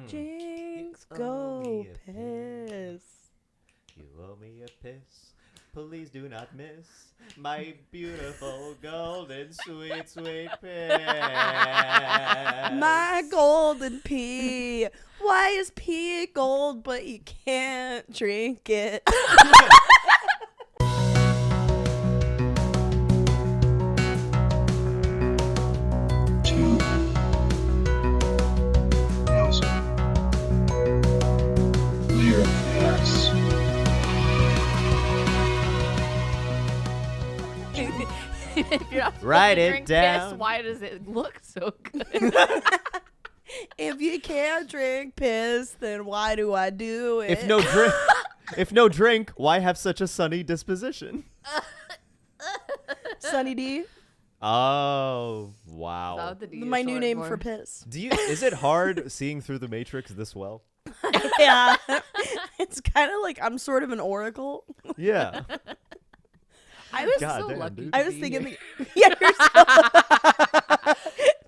Jinx, You owe go me a piss. You owe me a piss. Please do not miss my beautiful golden sweet piss. My golden pee. Why is pee gold, but you can't drink it? Nosy Meerkats. If you're not supposed Write to it drink down. piss, why does it look so good? If you can't drink piss, then why do I do it? If no drink, why have such a sunny disposition? Sunny D, Oh, Is that wow. what the D is my new short name for? for piss. Is it hard seeing through the Matrix this well? Yeah, it's kind of like I'm sort of an oracle. Yeah. I was God so damn, lucky. dude. I was be thinking, here. yeah, you're so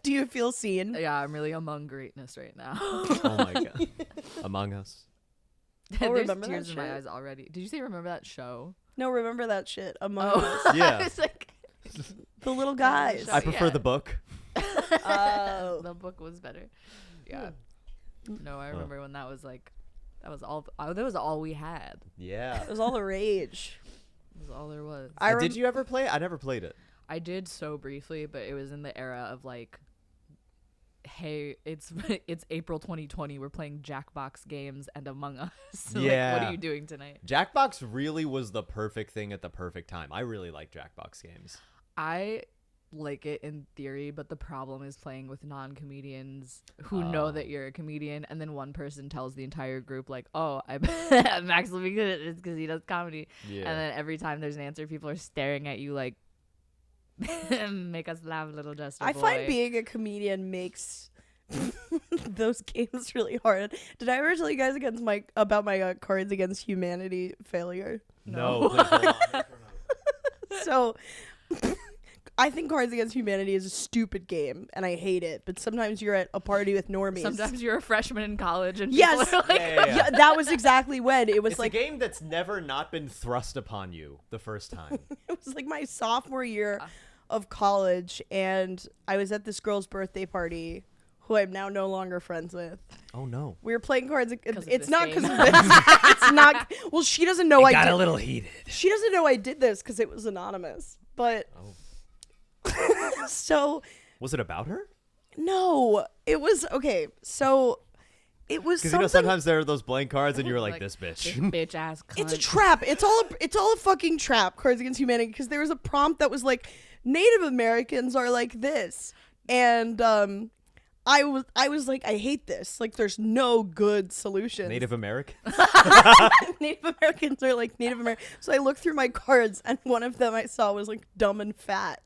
do you feel seen? Yeah, I'm really among greatness right now. Oh my god. Among Us. Oh, There's remember that tears in my shit? eyes already. Did you say remember that show? No, remember that shit. Among Oh, Us. Yeah. it's like The little guys. I prefer Yeah. the book. Oh. the book was better. Yeah. No, I remember when that was like, that was all we had. Yeah. It was all the rage. That was all there was. Did you ever play it? I never played it. I did so briefly, but it was in the era of like, hey, it's April 2020. We're playing Jackbox games and Among Us. Like, what Yeah. are you doing tonight? Jackbox really was the perfect thing at the perfect time. I really like Jackbox games. I like it in theory, but the problem is playing with non-comedians who know that you're a comedian, and then one person tells the entire group like, "Oh, Max will be good at this because he does comedy," Yeah. and then every time there's an answer, people are staring at you like, "Make us laugh, little Jester I boy." find being a comedian makes those games really hard. Did I ever tell you guys about my Cards Against Humanity failure? No, please hold on. So I think Cards Against Humanity is a stupid game and I hate it, but sometimes you're at a party with normies. Sometimes you're a freshman in college and Yes. people are like, Yeah, that was exactly when it was It's like a game that's never not been thrust upon you the first time. it was like my sophomore year of college, and I was at this girl's birthday party who I'm now no longer friends with. Oh no. We were playing cards. of It's this not game. because of this. It's not. Well, she doesn't know I did. little heated. She doesn't know I did this because it was anonymous. But so Was it about her? no, it was okay. So it was Because something. sometimes there are those blank cards and you're like, like, this bitch. bitch ass cunt. It's a trap. It's all a fucking trap. Cards Against Humanity, because there was a prompt that was like, Native Americans are like this, and I was like, I hate this. Like, there's no good solution. Native American? Native Americans are like Native American. So I looked through my cards, and one of them I saw was like dumb and fat.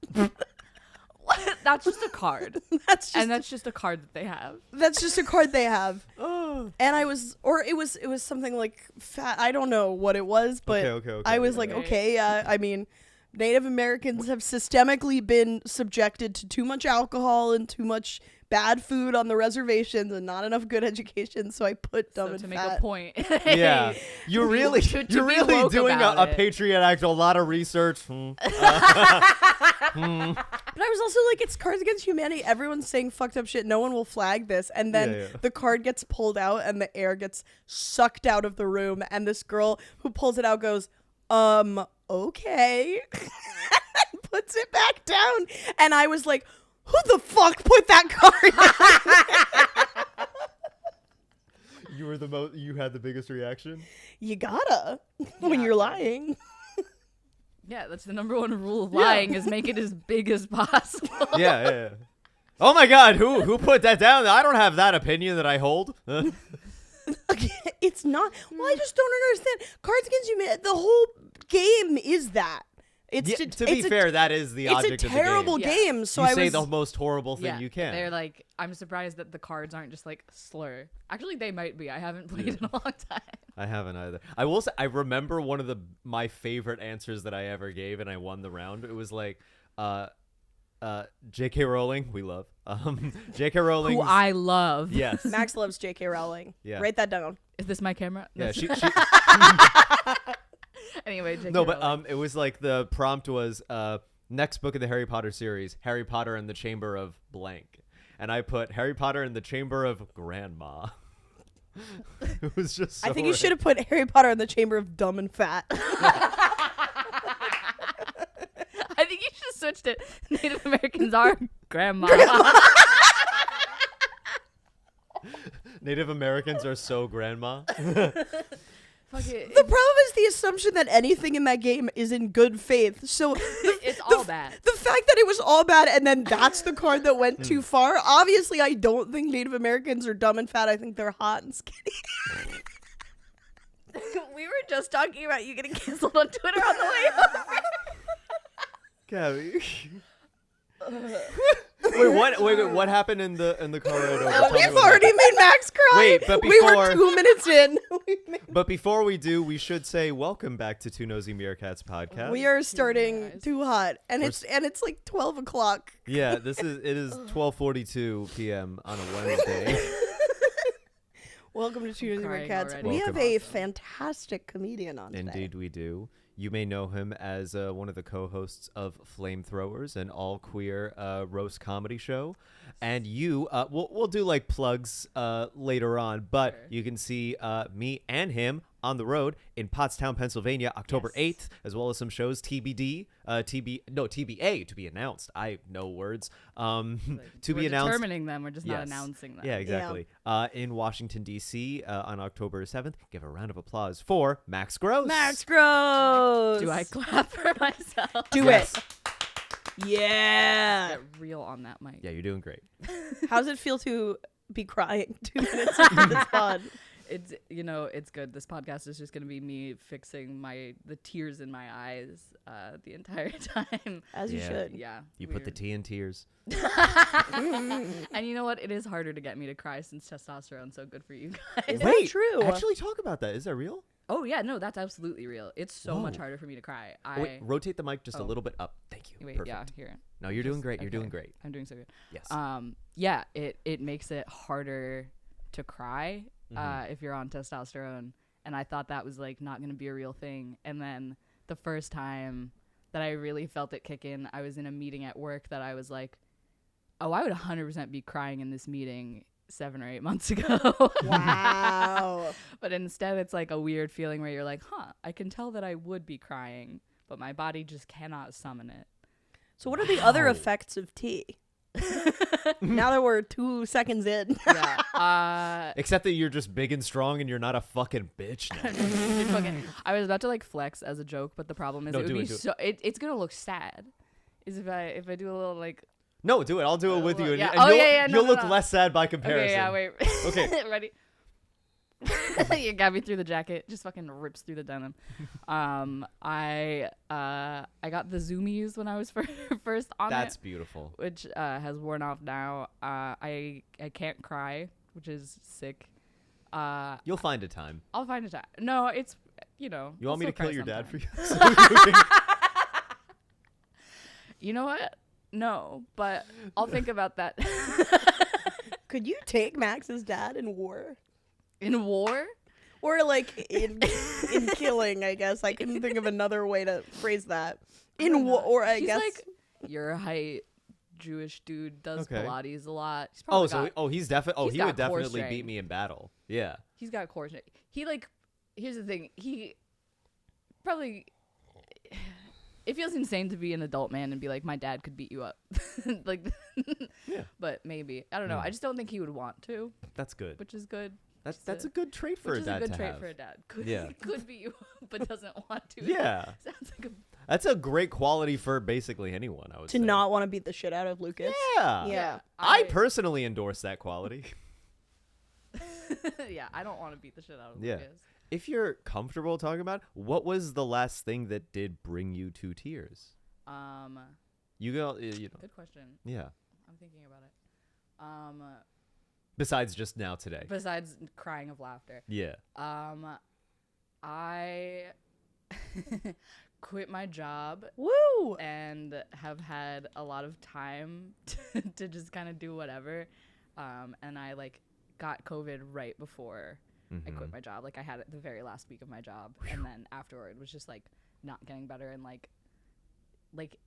That's just a card. That's That's just a card that they have. just a card they have. Oh. And I was, or it was something like fat. I don't know what it was, but Okay, I was yeah, like, yeah. okay, I mean, Native Americans have systemically been subjected to too much alcohol and too much bad food on the reservations and not enough good education. So I put dumb So and to make fat. a point. Yeah. You're really to be woke doing about a it. Patriot Act, a lot of research. But I was also like, it's Cards Against Humanity. Everyone's saying fucked up shit. No one will flag this. And then Yeah. the card gets pulled out and the air gets sucked out of the room. And this girl who pulls it out goes, okay. And puts it back down. And I was like, who the fuck put that card? You had the biggest reaction? You gotta when you're lying. Yeah, that's the number one rule of lying is make it as big as possible. Yeah. Oh my god, who put that down? I don't have that opinion that I hold. It's not. Well, I just don't understand. Cards Against Humanity. The whole game is that. It's Yeah, to be fair, that is the object It's a of the game. terrible Yeah. game. So You I say was the most horrible thing Yeah, you can. They're like, I'm surprised that the cards aren't just like slur. Actually, they might be. I haven't played in a long time. I haven't either. I will say I remember one of my favorite answers that I ever gave, and I won the round. It was like, J.K. Rowling, we love. J.K. Rowling. Who I love. Yes. Max loves J.K. Rowling. Yeah. Write that down. Is this my camera? Yeah. She Anyway, J.K. no, but Rowling. it was like the prompt was next book of the Harry Potter series, Harry Potter and the Chamber of Blank, and I put Harry Potter and the Chamber of Grandma. It was just. So I think you should have put Harry Potter in the Chamber of Dumb and Fat. I think you should switch it. Native Americans are grandma. Native Americans are so grandma. Fuck it. The problem is the assumption that anything in that game is in good faith. So It's all bad. the fact that it was all bad and then that's the card that went too far. Obviously, I don't think Native Americans are dumb and fat. I think they're hot and skinny. We were just talking about you getting canceled on Twitter on the way over. Gabby. Wait, what happened in the Colorado? Tell me We've what already made Max cry. Wait, but we were before- 2 minutes in. But before we do, we should say welcome back to Two Nosy Meerkats podcast. We are starting guys. too hot, and We're it's like 12 o'clock. Yeah, it is 12:42 p.m. on a Wednesday. Welcome to Two Nosy crying Meerkats. already. We Welcome. have a fantastic comedian on today. Indeed, we do. You may know him as one of the co-hosts of Flamethrowers, an all-queer roast comedy show. And we'll do like plugs later on, but Sure. you can see me and him on the road in Pottstown, Pennsylvania, October 8th, as well as some shows TBA to be announced. I know words. To We're be announced. determining them. We're just not Yes. announcing them. Yeah, exactly. In Washington, D.C. On October 7th. Give a round of applause for Max Gross. Max Gross. Do I clap for myself? Do Yes. it. Yeah. Get real on that mic. Yeah, you're doing great. How does it feel to be crying 2 minutes into this pod? It's it's good. This podcast is just gonna be me fixing the tears in my eyes the entire time. As you Yeah. should. Yeah. You put the weird. tea in tears. And you know what? It is harder to get me to cry since testosterone. So good for you guys. Is that true? Actually, talk about that. Is that real? Oh yeah, no, that's absolutely real. It's so much Whoa. harder for me to cry. Oh, wait, rotate the mic just a Oh. little bit up. Thank you. Wait, Perfect. yeah, here. No, you're doing great. You're Okay. doing great. I'm doing so good. Yes. Yeah, it makes it harder to cry Mhm. if you're on testosterone, and I thought that was like not gonna be a real thing. And then the first time that I really felt it kick in, I was in a meeting at work that I was like, oh, I would 100% be crying in this meeting 7 or 8 months ago. Wow. But instead it's like a weird feeling where you're like, I can tell that I would be crying, but my body just cannot summon it. So what are the other Wow. effects of tea? Now that we're 2 seconds in. Yeah. Except that you're just big and strong and you're not a fucking bitch now. I was about to like flex as a joke, but the problem is No, it would do be it, do it. so it's gonna look sad. Is if I do a little like No, do it. I'll do it with you. And, yeah. and Oh, you'll, yeah, no, you'll no, look no. less sad by comparison. okay, yeah, wait. Okay. Ready? You got me through the jacket. Just fucking rips through the denim. I got the zoomies when I was first on That's it, beautiful. which has worn off now. I can't cry, which is sick. You'll find a time. I'll find a time. No, it's You I'll want me to still kill cry your dad for sometime. you? So you can- You know what? No, but I'll think about that. Could you take Max's dad in war? In war? Or like in killing, I guess. I couldn't think of another way to phrase that. In war, or I He's guess. like your height Jewish dude, does Okay. Pilates a lot. He's Oh, probably so he's definitely. Oh, he's he would got core definitely beat strength. me in battle. Yeah. he's got core strength. He like here's the thing. He probably it feels insane to be an adult man and be like, my dad could beat you up. Like Yeah. but maybe. I don't know. Mm. I just don't think he would want to, That's good. which is good. That's a good trait for Which a is dad a good to trait have. for a dad. Could Yeah. could beat you up but doesn't want to. Yeah. Sounds like a That's a great quality for basically anyone, I would to say. not want to beat the shit out of Lucas. Yeah. Yeah. I personally endorse that quality. yeah, I don't want to beat the shit out of Yeah. Lucas. If you're comfortable talking about, what was the last thing that did bring you to tears? You go, you know, Good question. yeah. I'm thinking about it. Besides just now today. Besides crying of laughter. Yeah. I quit my job Woo! and have had a lot of time to just kind of do whatever. And I like got COVID right before I quit my job. Like I had it the very last week of my job, and then afterward was just like not getting better and like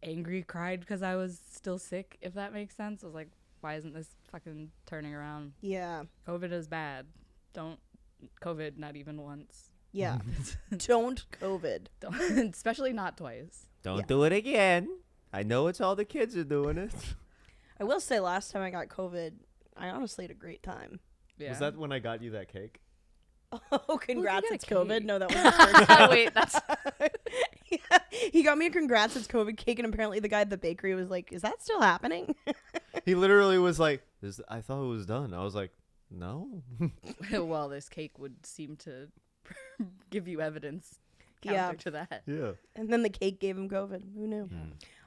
angry cried because I was still sick. If that makes sense, I was like, why isn't this fucking turning around? Yeah. COVID is bad. Don't COVID not even once. Yeah. Don't COVID. Don't, especially not twice. Don't do it again. I know it's all the kids are doing it. I will say last time I got COVID, I honestly had a great time. Yeah. Was that when I got you that cake? Oh, congrats, get a it's COVID. cake? No, that was the first time. Wait, that's Yeah, he got me a congrats, it's COVID cake, and apparently the guy at the bakery was like, is that still happening? He literally was like, I thought it was done. I was like, no. well, this cake would seem to give you evidence counter to that. Yeah. And then the cake gave him COVID. Who knew?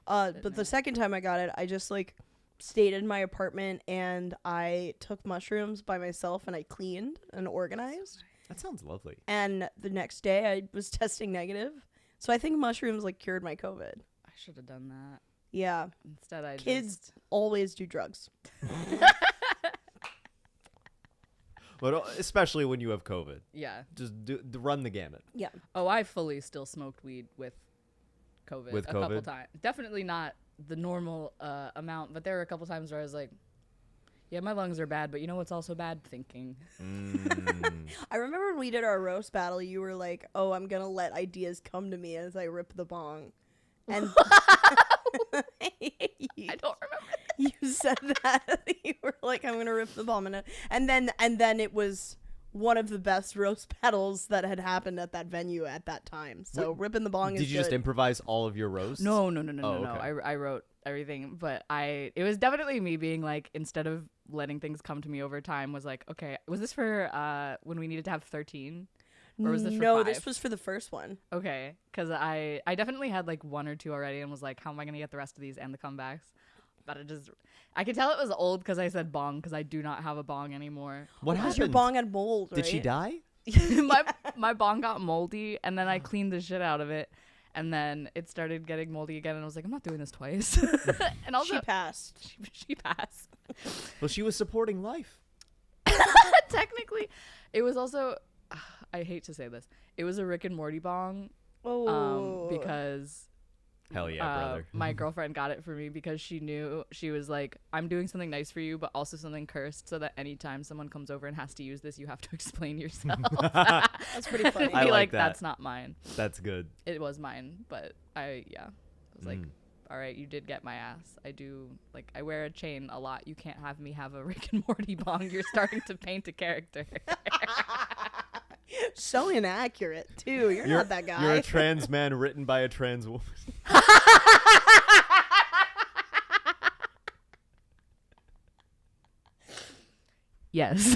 Mm. But the second time I got it, I just like stayed in my apartment and I took mushrooms by myself and I cleaned and organized. That sounds lovely. And the next day I was testing negative. So I think mushrooms like cured my COVID. I should have done that. Yeah. Instead, I Kids just always do drugs. But especially when you have COVID. yeah. Just run the gamut. Yeah. Oh, I fully still smoked weed with COVID With a couple COVID? times. Definitely not the normal amount, but there were a couple times where I was like, yeah, my lungs are bad, but you know what's also bad? Thinking. I remember when we did our roast battle, you were like, oh, I'm going to let ideas come to me as I rip the bong. And I don't remember. you said that. You were like, I'm going to rip the bomb. And then it was one of the best roast battles that had happened at that venue at that time. So ripping the bong is Did you just good. improvise all of your roasts? No. Oh, okay. I wrote everything, but it was definitely me being like, instead of letting things come to me over time, was like, okay, was this for when we needed to have 13? Or was this for No, 5? this was for the first one. Okay, because I definitely had like 1 or 2 already and was like, how am I going to get the rest of these and the comebacks? But I could tell it was old because I said bong, because I do not have a bong anymore. What Because happened? your bong had mold, right? Did she die? my bong got moldy, and then I cleaned the shit out of it, and then it started getting moldy again, and I was like, I'm not doing this twice. And also She passed. she passed. Well, she was supporting life. Technically, it was also, I hate to say this, it was a Rick and Morty bong, Oh. because Hell yeah, brother. my girlfriend got it for me because she knew, she was like, I'm doing something nice for you, but also something cursed, so that anytime someone comes over and has to use this, you have to explain yourself. That's pretty funny. I Be like that. That's not mine. That's good. It was mine, but I was like, all right, you did get my ass. I do, like, I wear a chain a lot. You can't have me have a Rick and Morty bong. You're starting to paint a character. So inaccurate, too. You're not that guy. You're a trans man written by a trans woman. Yes.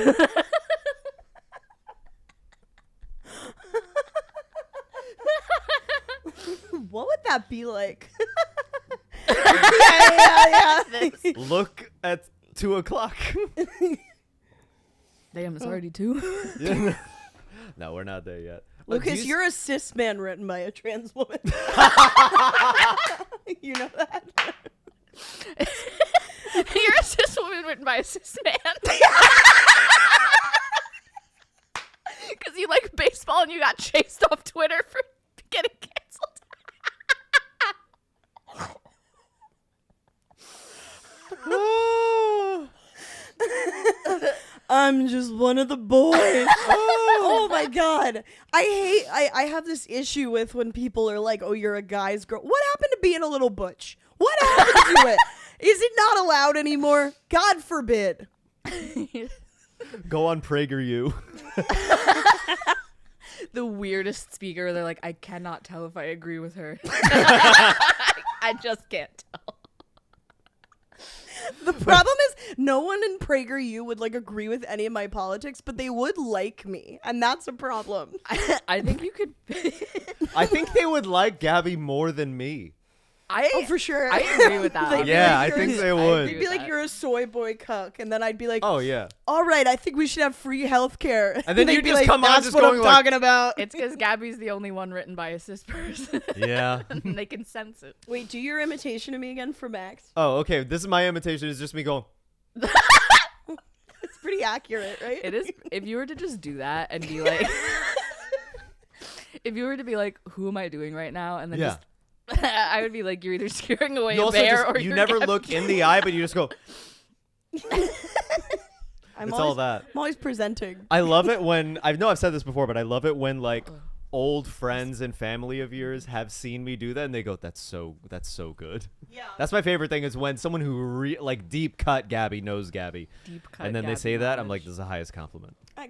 What would that be like? yeah. Look at 2:00. Damn, it's already 2. Yeah. No, we're not there yet. Lucas, you're a cis man written by a trans woman. You know that? You're a cis woman written by a cis man. Because you like baseball and you got chased off Twitter for getting canceled. I'm just one of the boys. Oh my god. I have this issue with when people are like, oh, you're a guy's girl. What happened to being a little butch? What happened to it? Is it not allowed anymore? God forbid. Go on PragerU. The weirdest speaker. They're like, I cannot tell if I agree with her. I just can't tell. The problem is no one in PragerU would like agree with any of my politics, but they would like me, and that's a problem. I think you could. I think they would like Gabby more than me. Oh, for sure. I agree with that. They'd be Yeah, like, I think "You're a- they I would. agree They'd be with like, that. you're a soy boy cuck. And then I'd be like, Oh yeah. all right, I think we should have free healthcare. And then they'd you be just like, come on that's just what going I'm like- talking about. It's because Gabby's the only one written by a cis person. Yeah. And they can sense it. Wait, do your imitation of me again for Max. Oh, okay. This is my imitation. Is just me going. It's pretty accurate, right? It is. If you were to just do that and be like, if you were to be like, who am I doing right now? And then Yeah. just, I would be like, you're either scaring away You a also bear just or you you're never Gabby. look in the eye, but you just go. I'm It's always, all that. I'm always presenting. I love it when I know I've said this before, but I love it when like old friends and family of yours have seen me do that and they go, that's so good. Yeah. That's my favorite thing is when someone who like deep cut Gabby knows Gabby, Deep cut and then they Gabby say that, I'm knowledge. like, this is the highest compliment. I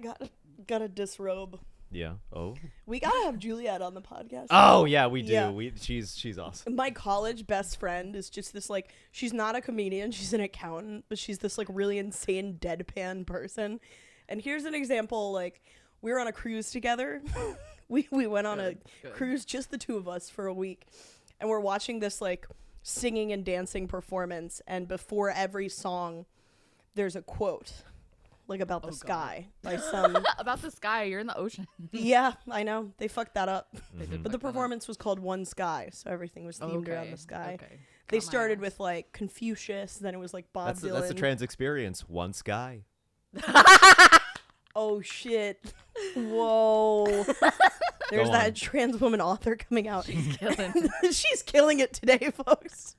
gotta disrobe. Yeah. Oh. We gotta have Juliet on the podcast. Oh yeah, we do. Yeah. She's awesome. My college best friend is just this like, she's not a comedian, she's an accountant, but she's this like really insane deadpan person. And here's an example, like we were on a cruise together. we went on a Good. cruise, just the two of us for a week. And we're watching this like singing and dancing performance, and before every song there's a quote like about the God. sky by some About the sky, you're in the ocean. Yeah, I know. They fucked that up. They did But the fuck that up. performance was called One Sky, so everything was themed around the sky. Okay. They Got my started ass. with like Confucius, then it was like Bob That's Dylan. the trans experience. One sky. Oh shit. Whoa. There's Go that on. trans woman author coming out. Killing. She's killing it today, folks.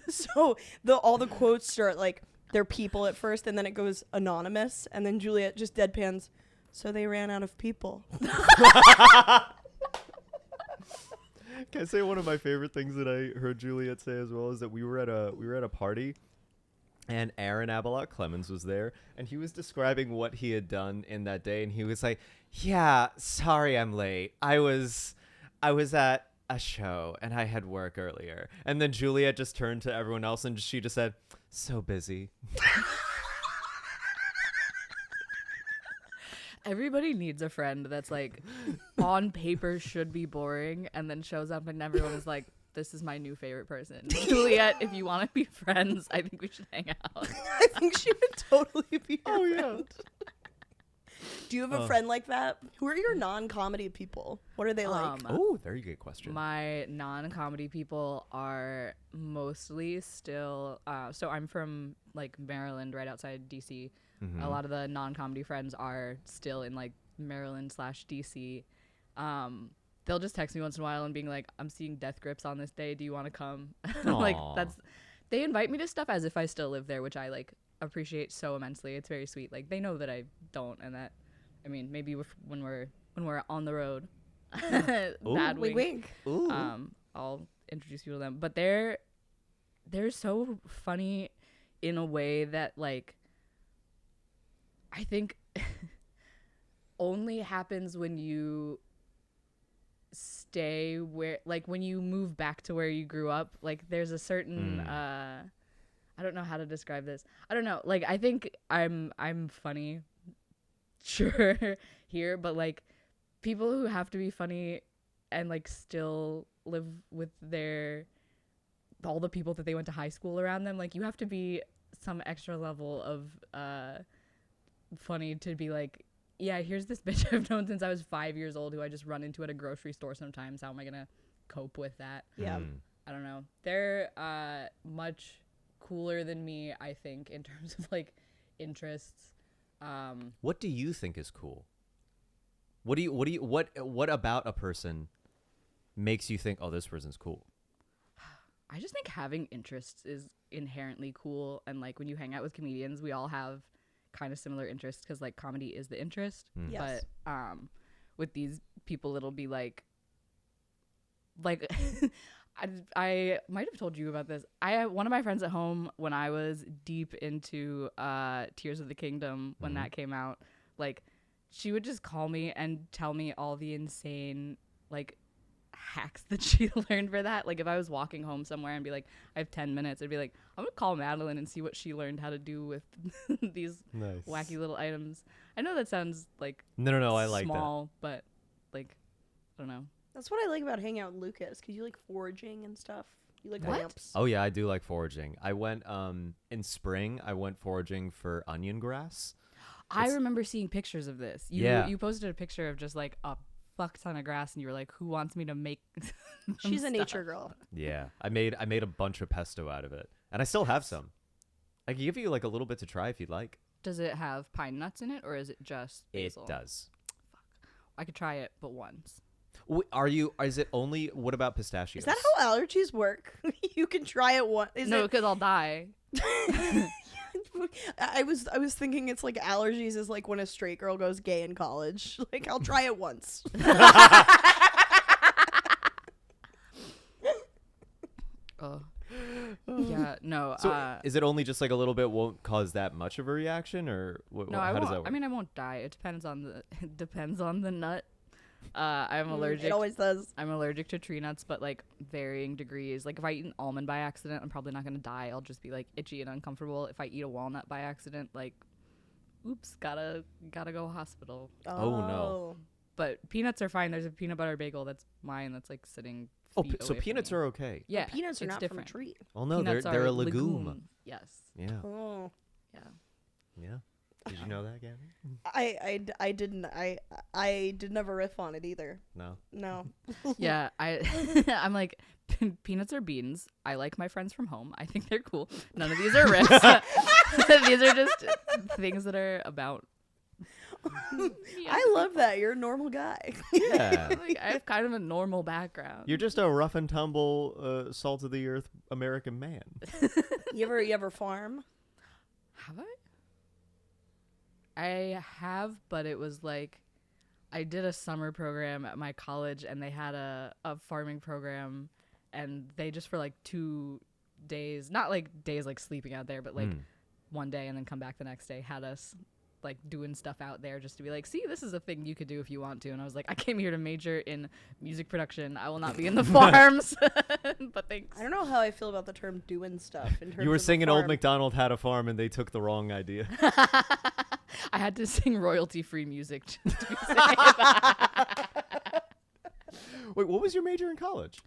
So all the quotes start like they're people at first, and then it goes anonymous, and then Juliet just deadpans. So they ran out of people. Can I say one of my favorite things that I heard Juliet say as well is that we were at a party, and Aaron Abelot Clemens was there, and he was describing what he had done in that day, and he was like, "Yeah, sorry I'm late. I was at a show and I had work earlier." And then Juliet just turned to everyone else and she just said, "So busy." Everybody needs a friend that's like on paper should be boring and then shows up and everyone is like, this is my new favorite person. Juliet, if you want to be friends, I think we should hang out. I think she would totally be your Oh, yeah. friend. Do you have a friend like that? Who are your non-comedy people? What are they like? Oh, very good question. My non-comedy people are mostly still so I'm from like Maryland, right outside DC. Mm-hmm. A lot of the non-comedy friends are still in like Maryland / DC. They'll just text me once in a while and being like, I'm seeing Death Grips on this day, do you want to come? Like Aw. they invite me to stuff as if I still live there, which I like appreciate so immensely. It's very sweet. Like they know that I don't, and that I mean maybe when we're on the road, bad Wink, wink. wink. Ooh. I'll introduce you to them. But they're so funny in a way that like I think only happens when you stay where like when you move back to where you grew up. Like there's a certain I don't know how to describe this. I don't know. Like I think I'm funny sure here, but like people who have to be funny and like still live with all the people that they went to high school around them, like you have to be some extra level of funny to be like, yeah, here's this bitch I've known since I was 5 years old who I just run into at a grocery store sometimes. How am I gonna cope with that? Yeah. I don't know. They're much cooler than me, I think, in terms of like interests. What do you think is cool? What about a person makes you think, oh, this person's cool? I just think having interests is inherently cool, and like when you hang out with comedians, we all have kind of similar interests because like comedy is the interest. Yes. But with these people, it'll be like I might have told you about this. One of my friends at home when I was deep into Tears of the Kingdom when that came out, like she would just call me and tell me all the insane like hacks that she learned for that. Like if I was walking home somewhere and be like, I have 10 minutes, I'd be like, I'm gonna call Madeline and see what she learned how to do with these Nice. wacky little items. I know that sounds like No, I like that. small, but like I don't know. That's what I like about hanging out with Lucas, because you like foraging and stuff. You like What? lamps? Oh yeah, I do like foraging. I went in spring. I went foraging for onion grass. I remember seeing pictures of this. You posted a picture of just like a fuck ton of grass, and you were like, "Who wants me to make?" She's a stuff? nature girl. Yeah, I made a bunch of pesto out of it, and I still have some. I can give you like a little bit to try if you'd like. Does it have pine nuts in it, or is it just basil? It does. I could try it, but once. Is it only? What about pistachios? Is that how allergies work? You can try it once. No, because I'll die. I was thinking it's like allergies is like when a straight girl goes gay in college. Like I'll try it once. Oh. Yeah, no. So is it only just like a little bit won't cause that much of a reaction, or No, how I does won't. that work? I mean, I won't die. It depends on the nut. I'm allergic. It always does. I'm allergic to tree nuts, but like varying degrees. Like if I eat an almond by accident, I'm probably not gonna die. I'll just be like itchy and uncomfortable. If I eat a walnut by accident, like, oops, gotta go hospital. Oh, no. But peanuts are fine. There's a peanut butter bagel that's mine that's like sitting. Oh, feet so away from peanuts me. are okay. Yeah, Peanuts are it's not different. from a tree. Well, no, Peanuts they're are a legume. Yes. Yeah, Oh. Yeah. yeah. Did you know that, Gabby? I didn't. I didn't have a riff on it either. No. No. Yeah, I'm like, peanuts are beans. I like my friends from home. I think they're cool. None of these are riffs. These are just things that are about. Yeah. I love that. You're a normal guy. Yeah. Like, I have kind of a normal background. You're just a rough and tumble, salt of the earth American man. You ever farm? Have I? I have, but it was like I did a summer program at my college, and they had a farming program, and they just for like 2 days, not like days like sleeping out there, but like one day and then come back the next day, had us like doing stuff out there just to be like, see, this is a thing you could do if you want to. And I was like, I came here to major in music production. I will not be in the farms. But thanks. I don't know how I feel about the term "doing stuff." In terms You were of a singing Old farm. MacDonald Had a Farm, and they took the wrong idea. I had to sing royalty-free music just to be safe. Wait, what was your major in college?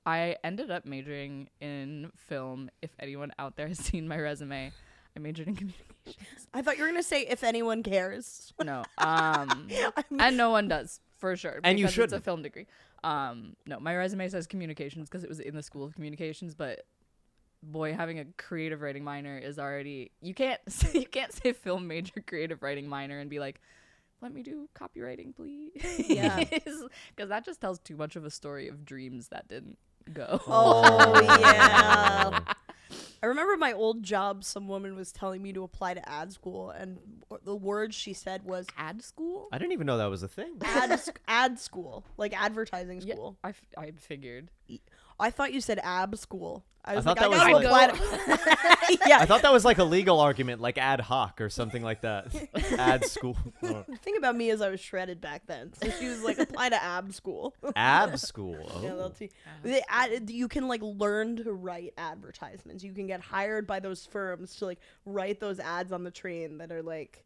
I ended up majoring in film. If anyone out there has seen my resume, I majored in communications. I thought you were gonna say if anyone cares. No, and no one does for sure. And you because it's a shouldn't. film degree. No, my resume says communications because it was in the School of Communications. But boy, having a creative writing minor is already you can't say film major, creative writing minor, and be like, let me do copywriting, please. Yeah. Because that just tells too much of a story of dreams that didn't go. Oh yeah. I remember my old job. Some woman was telling me to apply to ad school, and the words she said was Ad school? I didn't even know that was a thing. ad school, like advertising Yeah, school. I figured. I thought you said ab school. I was thought like, that I was gotta like- apply to. Yeah. I thought that was like a legal argument, like ad hoc or something like that. Ad school. The thing about me is I was shredded back then, so she was like, apply to ab school. Ab school. Yeah, Oh. they'll you can like learn to write advertisements. You can get hired by those firms to like write those ads on the train that are like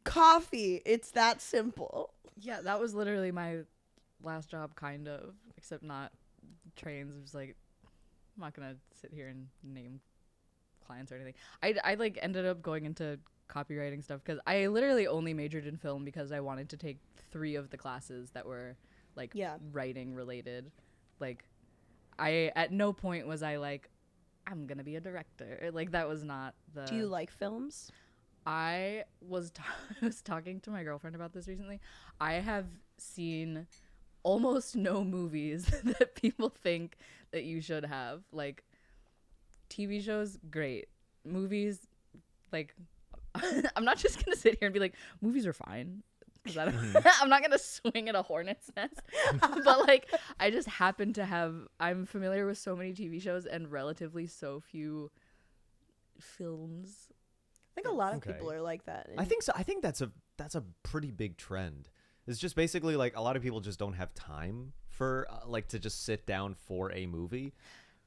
coffee. It's that simple. Yeah, that was literally my last job, kind of, except not trains. It was like, I'm not gonna sit here and name clients or anything. I like ended up going into copywriting stuff because I literally only majored in film because I wanted to take 3 of the classes that were like writing related. Like, I at no point was I like, I'm gonna be a director. Like, that was not the. Do you like films? I was talking to my girlfriend about this recently. I have seen almost no movies that people think that you should have. Like, TV shows, great. Movies, like, I'm not just gonna sit here and be like, movies are fine. 'Cause I'm not gonna swing at a hornet's nest. But like, I just happen to I'm familiar with so many TV shows and relatively so few films. I think a lot of Okay. people are like that. I think so. I think that's a pretty big trend. It's just basically like a lot of people just don't have time for like to just sit down for a movie.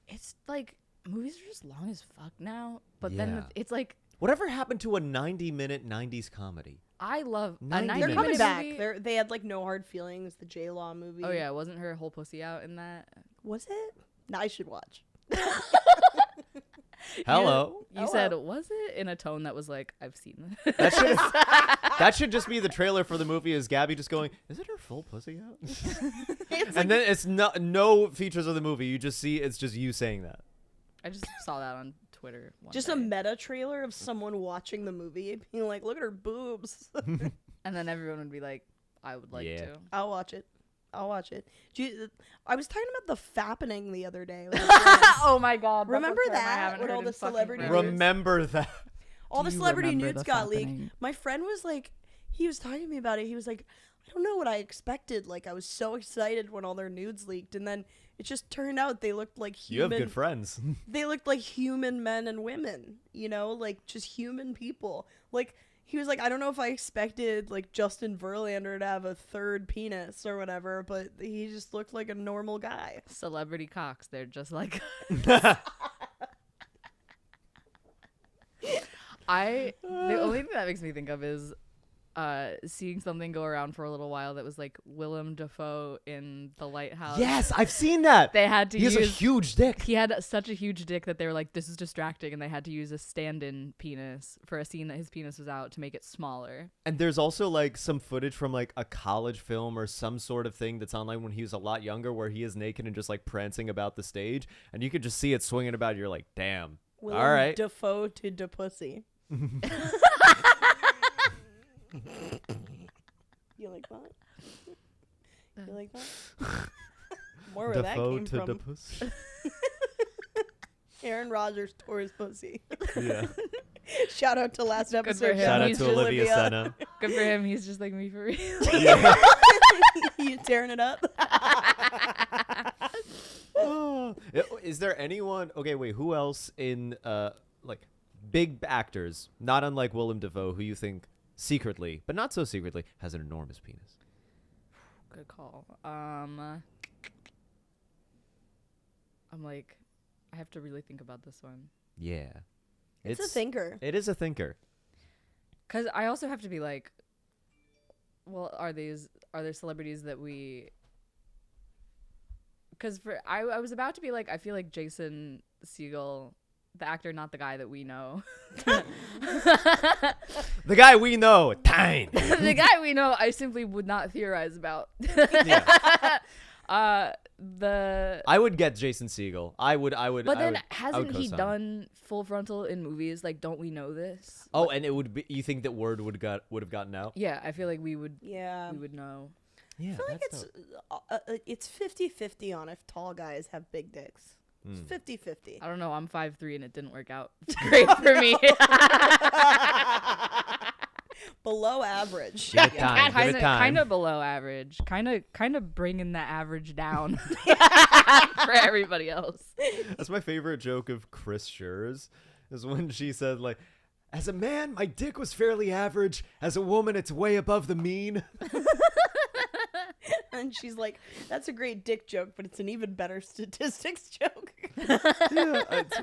It's like, movies are just long as fuck now. But Yeah. then it's like, Whatever happened to a 90-minute 90s comedy? I love a 90 They're 90 coming minutes. back. movie. They had like No Hard Feelings, the J Law movie. Oh yeah, wasn't her whole pussy out in that? Was it? No, I should watch. Hello. You said, was it in a tone that was like, I've seen this? That should just be the trailer for the movie. Is Gabby just going, is it her full pussy out? And then it's no features of the movie. You just see it's just you saying that. I just saw that on Twitter. Just day. a meta trailer of someone watching the movie, being like, "Look at her boobs." And then everyone would be like, I would like to. I'll watch it. I was talking about the fappening the other day. Oh my god! Remember that? When all the celebrity Remember that. all the Do you celebrity remember nudes the got fappening? leaked. My friend was like, he was talking to me about it. He was like, I don't know what I expected. Like, I was so excited when all their nudes leaked, and then it just turned out they looked like You human. have good friends. They looked like human men and women. You know, like just human people. Like. He was like, I don't know if I expected like Justin Verlander to have a third penis or whatever, but he just looked like a normal guy. Celebrity cocks. They're just like. The only thing that makes me think of is seeing something go around for a little while that was like Willem Dafoe in The Lighthouse. Yes, I've seen that. They had to He use. has a huge dick. He had such a huge dick that they were like, this is distracting, and they had to use a stand-in penis for a scene that his penis was out to make it smaller. And there's also like some footage from like a college film or some sort of thing that's online when he was a lot younger where he is naked and just like prancing about the stage. And you could just see it swinging about. You're like, damn. Willem All right. Dafoe to da pussy. You like that? You like that? More where Dafoe that to came the from. pussy. Aaron Rodgers tore his pussy. Yeah. Shout out to last episode. him. Shout out He's to just Olivia Senna. Good for him. He's just like me for real. Yeah. You tearing it up? Oh. Is there anyone? Okay, wait. Who else in like big actors, not unlike Willem Dafoe, who you think secretly, but not so secretly, has an enormous penis? Good call. I'm like, I have to really think about this one. Yeah. It's a thinker. It is a thinker. Because I also have to be like, well, are there celebrities that we... Because I was about to be like, I feel like Jason Segel, the actor, not the guy that we know. The guy we know, Tyne. The guy we know, I simply would not theorize about. Yeah. The I would get Jason Segel. I would. But I then would hasn't he co-sign. done Full Frontal in movies? Like, don't we know this? Oh, and it would be. You think that word would have gotten out? Yeah, I feel like we would Yeah. know. Yeah, I feel like it's 50-50 on if tall guys have big dicks. It's 50-50. I don't know. I'm 5'3" and it didn't work out. It's great for me. Below average. Give it time. Give it time. Kind of below average. Kind of bringing the average down for everybody else. That's my favorite joke of Chris Scher's, is when she said like, "As a man, my dick was fairly average. As a woman, it's way above the mean." And she's like, that's a great dick joke, but it's an even better statistics joke. Yeah,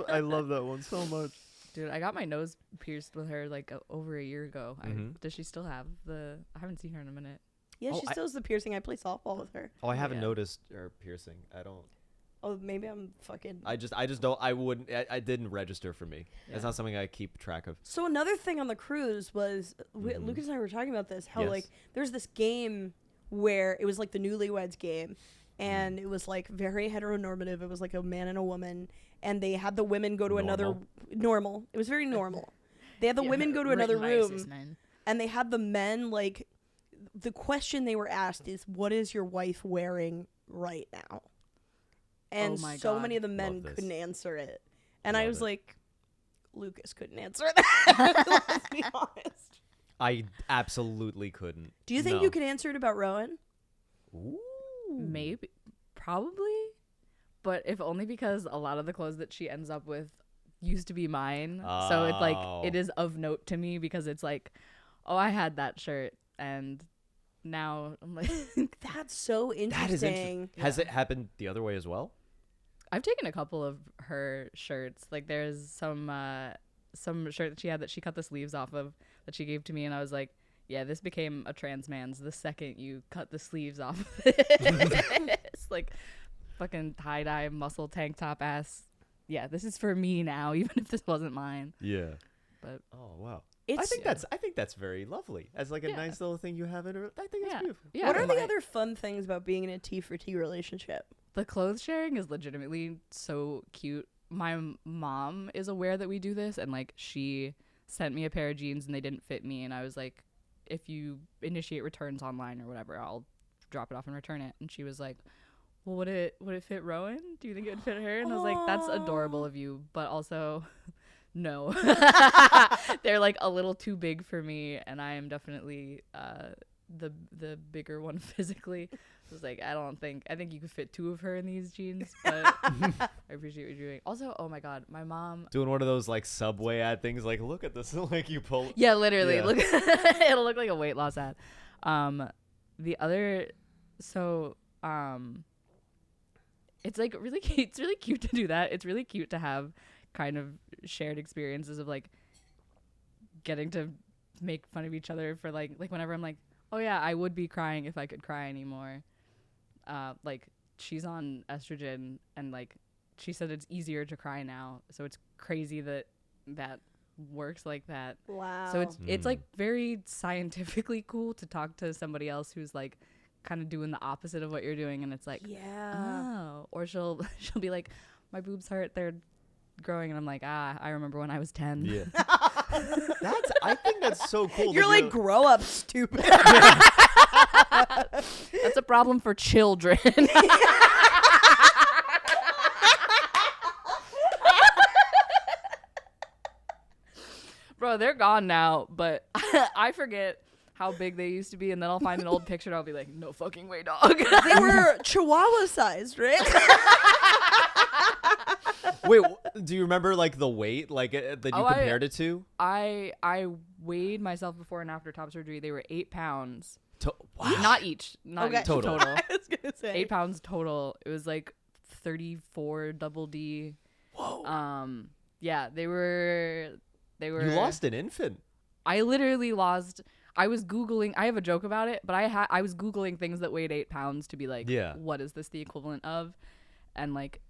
I love that one so much. Dude, I got my nose pierced with her like over a year ago. Does she still have the... I haven't seen her in a minute. Yeah, Oh, she still has the piercing. I play softball with her. Oh, I haven't Yeah. noticed her piercing. I don't. Oh, maybe I'm fucking... I just don't. I wouldn't. I didn't register for me. It's Yeah. not something I keep track of. So another thing on the cruise was, Lucas and I were talking about this, how Yes. like there's this game where it was like the Newlyweds game, and it was like very heteronormative. It was like a man and a woman, and they had the women go to another normal. It was very normal. They had the women go to another room, and they had the men like the question they were asked is, "What is your wife wearing right now?" And Oh my so God. many of the men Love this. couldn't answer it, and I Love was it. like, Lucas couldn't answer that. Let's be honest. I absolutely couldn't. Do you think No. you could answer it about Rowan? Ooh. Maybe. Probably. But if only because a lot of the clothes that she ends up with used to be mine. So it's like, Oh. it is of note to me because it's like, oh, I had that shirt. And now I'm like, That's so interesting. That is interesting. Has it happened the other way as well? I've taken a couple of her shirts. Like there's some shirt that she had that she cut the sleeves off of that she gave to me, and I was like, yeah, this became a trans man's the second you cut the sleeves off of it. It's like fucking tie-dye muscle tank top ass yeah, this is for me now, even if this wasn't mine. Yeah. But Oh wow. It's, I think that's very lovely as like a nice little thing you have in a. I think it's Yeah. beautiful. Yeah. what are the my- other fun things about being in a T for T relationship? The clothes sharing is legitimately so cute. My mom is aware that we do this, and like she sent me a pair of jeans and they didn't fit me, and I was like, if you initiate returns online or whatever, I'll drop it off and return it. And she was like, well, would it fit Rowan? Do you think it would fit her? And I was like, that's adorable of you, but also no. They're like a little too big for me, and I am definitely the bigger one physically. I was like, I think you could fit 2 of her in these jeans, but I appreciate what you're doing. Also, oh my god, my mom. Doing one of those like Subway ad things, like look at this, like you pull. Yeah, literally. Yeah. Look, it'll look like a weight loss ad. The other, it's like really cute. It's really cute to do that. It's really cute to have kind of shared experiences of like getting to make fun of each other for like whenever I'm like, oh yeah, I would be crying if I could cry anymore. Like she's on estrogen and like she said it's easier to cry now, so it's crazy that works like that. Wow. So it's like very scientifically cool to talk to somebody else who's like kind of doing the opposite of what you're doing, and it's like, oh, or she'll be like, my boobs hurt, they're growing, and I'm like, I remember when I was 10. Yeah. I think that's so cool. You're that like, grow up, stupid. That's a problem for children. Bro, they're gone now, but I forget how big they used to be, and then I'll find an old picture and I'll be like, no fucking way, dog. They were chihuahua sized, right? Wait, do you remember like the weight like that you compared it to? I weighed myself before and after top surgery. They were 8 pounds. Wow. Not each. Not Okay. each. Total. I was gonna say 8 pounds total. It was like 34 double D. Whoa. Yeah, they were. You lost an infant. I literally lost. I was Googling. I have a joke about it, but I was Googling things that weighed 8 pounds to be like, what is this the equivalent of? And like,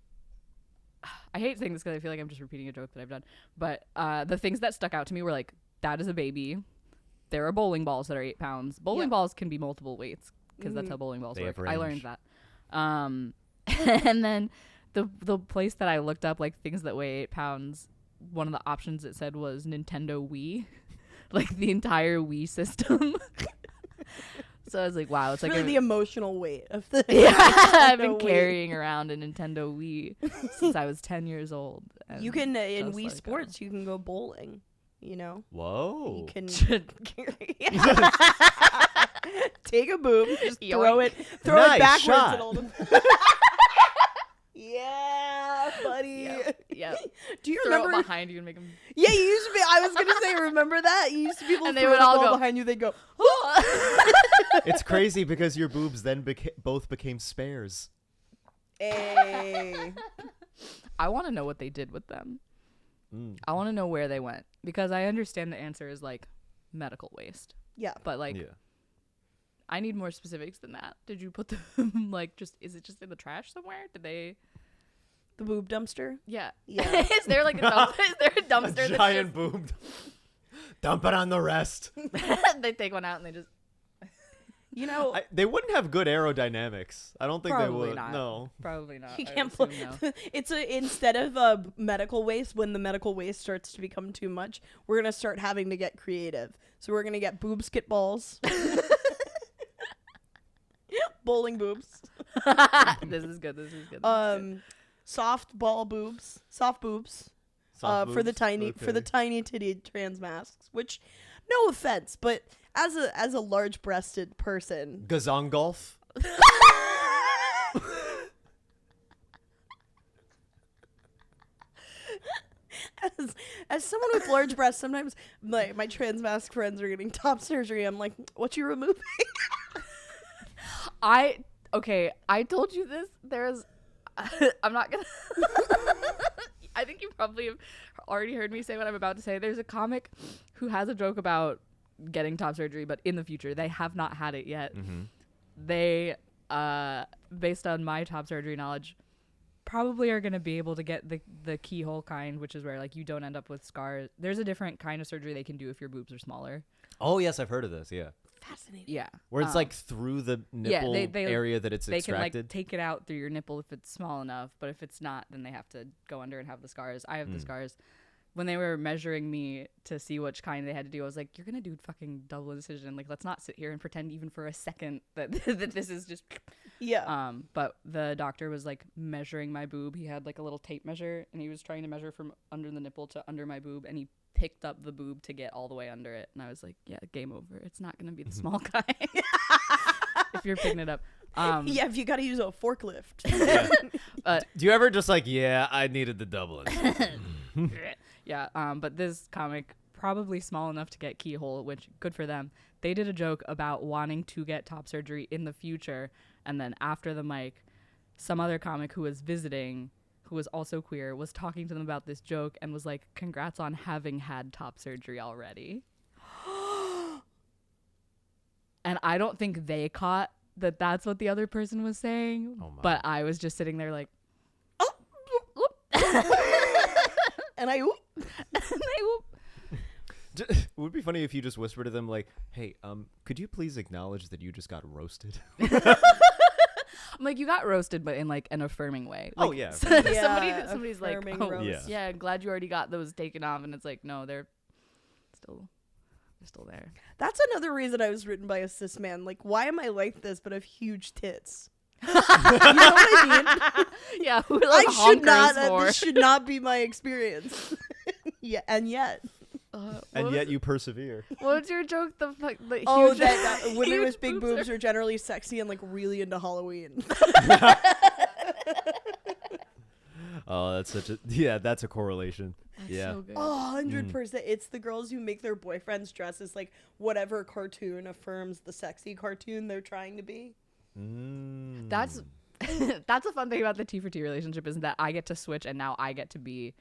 I hate saying this because I feel like I'm just repeating a joke that I've done. But the things that stuck out to me were like, that is a baby. There are bowling balls that are 8 pounds. Bowling balls can be multiple weights because that's how bowling balls work. I learned that. And then the place that I looked up like things that weigh 8 pounds, one of the options it said was Nintendo Wii, like the entire Wii system. So I was like, wow, it's like really the emotional weight of the. Yeah, I've been Wii. carrying around a Nintendo Wii since I was 10 years old. You can in just Wii like, Sports, you can go bowling. You know, Whoa. you can take a boob, just throw it Nice backwards, shot. and all the. Yeah, buddy. Yeah. Do you Throw remember? it behind you and make them. Yeah, you used to be. I was gonna say, remember that? You used to be able to And they throw would the all ball go, behind you. They go. It's crazy because your boobs then both became spares. Hey. I want to know what they did with them. I want to know where they went because I understand the answer is like medical waste, Yeah. but like I need more specifics than that. Did you put them like is it just in the trash somewhere? Did they? The boob dumpster. Yeah. Yeah. Is there like a dumpster? Is there a dumpster? A giant boob. Dump it on the rest. They take one out and they just. You know, They wouldn't have good aerodynamics. I don't think Probably they would. not. No. Probably not. you I can't would put. assume no. It's instead of medical waste. When the medical waste starts to become too much, we're gonna start having to get creative. So we're gonna get boob skit balls, bowling boobs, This is good. This is good. soft ball boobs, soft boobs. Soft For the boobs? tiny Okay. titty trans masks, which no offense, but as a large breasted person, Gazong golf. as someone with large breasts, sometimes my trans mask friends are getting top surgery. I'm like, what you removing? I told you this. There's I'm not gonna I think you probably have already heard me say what I'm about to say. There's a comic who has a joke about getting top surgery, but in the future they have not had it yet. They based on my top surgery knowledge, probably are going to be able to get the keyhole kind, which is where like you don't end up with scars. There's a different kind of surgery they can do if your boobs are smaller. Oh yes, I've heard of this. Yeah, Fascinating. Yeah. where it's like through the nipple they area that it's they extracted. can like take it out through your nipple if it's small enough, but if it's not, then they have to go under and have the scars. I have the scars. When they were measuring me to see which kind they had to do, I was like, you're gonna do fucking double incision. Like, let's not sit here and pretend even for a second that that this is just But the doctor was like measuring my boob. He had like a little tape measure, and he was trying to measure from under the nipple to under my boob, and he picked up the boob to get all the way under it. And I was like, yeah, game over. It's not gonna be the small kind. If you're picking it up. Yeah, if you got to use a forklift. Yeah. Do you ever just like, yeah, I needed the double incision. Yeah, but this comic, probably small enough to get keyhole, which good for them. They did a joke about wanting to get top surgery in the future, and then after the mic, some other comic who was visiting, who was also queer, was talking to them about this joke and was like, congrats on having had top surgery already. And I don't think they caught that that's what the other person was saying, Oh my. but I was just sitting there like, And I It would be funny if you just whispered to them like, hey, could you please acknowledge that you just got roasted? I'm like, you got roasted, but in like an affirming way. Oh, Like, yeah. somebody's like, affirming oh, roast. Yeah. glad you already got those taken off, and it's like, no, they're still there. That's another reason I was written by a cis man. Like, why am I like this but have huge tits? You know what I mean? Yeah, who I like should not. for? This should not be my experience. Yeah, and yet. And yet you persevere. What's your joke? The huge, Oh, that women huge with big boobs are generally sexy and like really into Halloween. Oh, that's such a that's a correlation. Yeah. so good. Oh, 100%. It's the girls who make their boyfriends dress as like whatever cartoon affirms the sexy cartoon they're trying to be. That's that's a fun thing about the T for T relationship, is that I get to switch, and now I get to be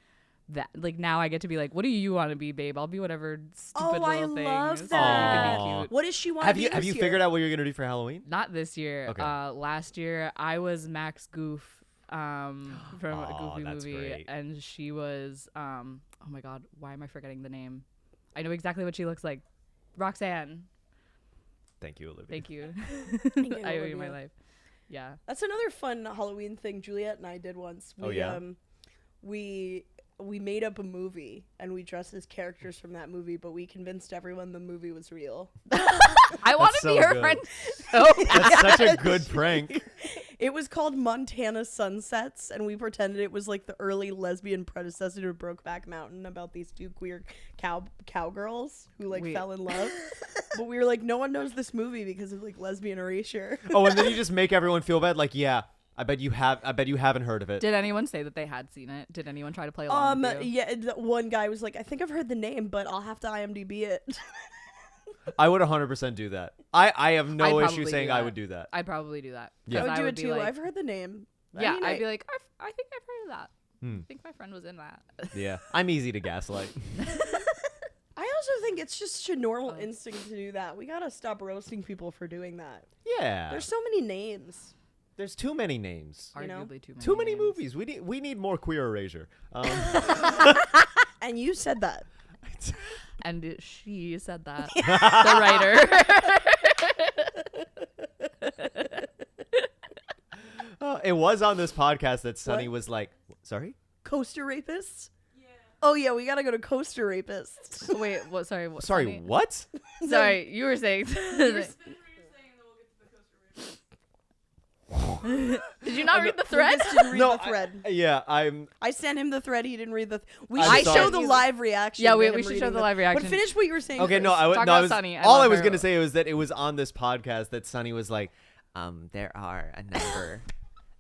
that. Like, now I get to be like, what do you want to be, babe? I'll be whatever stupid I little thing. love So you that. can be cute. What does she want Have to be you this year? figured out what you're gonna do for Halloween? Not this year. Okay. Last year I was Max Goof from a Oh, Goofy that's movie, great. and she was oh my god, why am I forgetting the name? I know exactly what she looks like. Roxanne. Thank you, Olivia. Thank you. Thank you, I owe you my Olivia. life. Yeah. That's another fun Halloween thing Juliet and I did once. Oh, yeah? We made up a movie and we dressed as characters from that movie, but we convinced everyone the movie was real. I want to so be her good. friend so That's such a good prank. It was called Montana Sunsets, and we pretended it was like the early lesbian predecessor to Brokeback Mountain about these two queer cowgirls who like Wait. fell in love. But we were like, no one knows this movie because of like lesbian erasure. Oh, and then you just make everyone feel bad. Like, yeah, I bet you haven't heard of it. Did anyone say that they had seen it? Did anyone try to play along with you? Yeah, one guy was like, I think I've heard the name, but I'll have to IMDb it. I would 100% do that. I have no I'd issue probably saying do I that. would do that. I'd probably do that. Yeah. I would 'Cause do it be too. like- I've heard the name. Yeah, I mean, I'd be like, I think I've heard of that. Hmm. I think my friend was in that. Yeah, I'm easy to gaslight. I also think it's just a normal instinct to do that. We gotta stop roasting people for doing that. Yeah. There's so many names. There's too many names. You know? Arguably Too many names. movies. We need more queer erasure. And you said that. And she said that. The writer. It was on this podcast that Sunny was like, sorry? Coaster rapists? Yeah. Oh, yeah, we gotta go to coaster rapists. Wait, what? Sorry. What, Sorry, Sunny? what? Sorry, you were saying. Did you not read the thread? Lucas didn't read No, the thread. I I sent him the thread. He didn't read the. We I'm should sorry. show the live reaction. Yeah, to we him should show reading the live reaction. But finish what you were saying. Okay, first. no, Talk no, about I was, Sunny. I all love I was her. gonna say was that it was on this podcast that Sunny was like, there are a number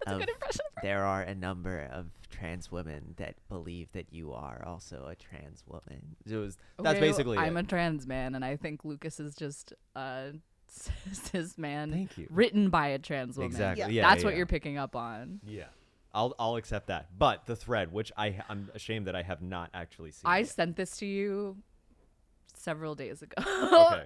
That's a good impression. there are a number of trans women that believe that you are also a trans woman. that's Okay, basically I'm it. a trans man, and I think Lucas is just a cis man Thank you. written by a trans woman. Exactly. Yeah. Yeah, That's yeah, what yeah. you're picking up on. Yeah. I'll accept that. But the thread, which I'm ashamed that I have not actually seen. I yet. sent this to you several days ago. Okay.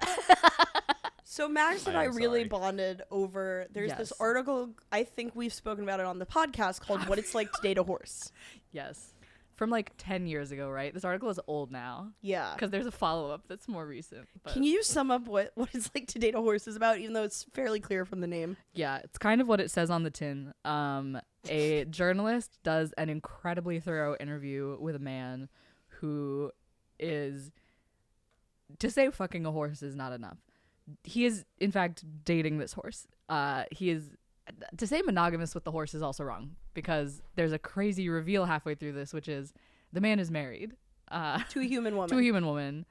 So Max and I I am really sorry. bonded over. There's this Yes. article. I think we've spoken about it on the podcast called "What It's Like to Date a Horse." Yes. From like 10 years ago, right? This article is old now Yeah. because there's a follow-up that's more recent. But Can you sum up what it's like to date a horse is about, even though it's fairly clear from the name? yeah, it's kind of what it says on the tin. A journalist does an incredibly thorough interview with a man who is, to say fucking a horse is not enough. He is, in fact, dating this horse. He is, to say monogamous with the horse is also wrong because there's a crazy reveal halfway through this, which is the man is married To a human woman. to a human woman.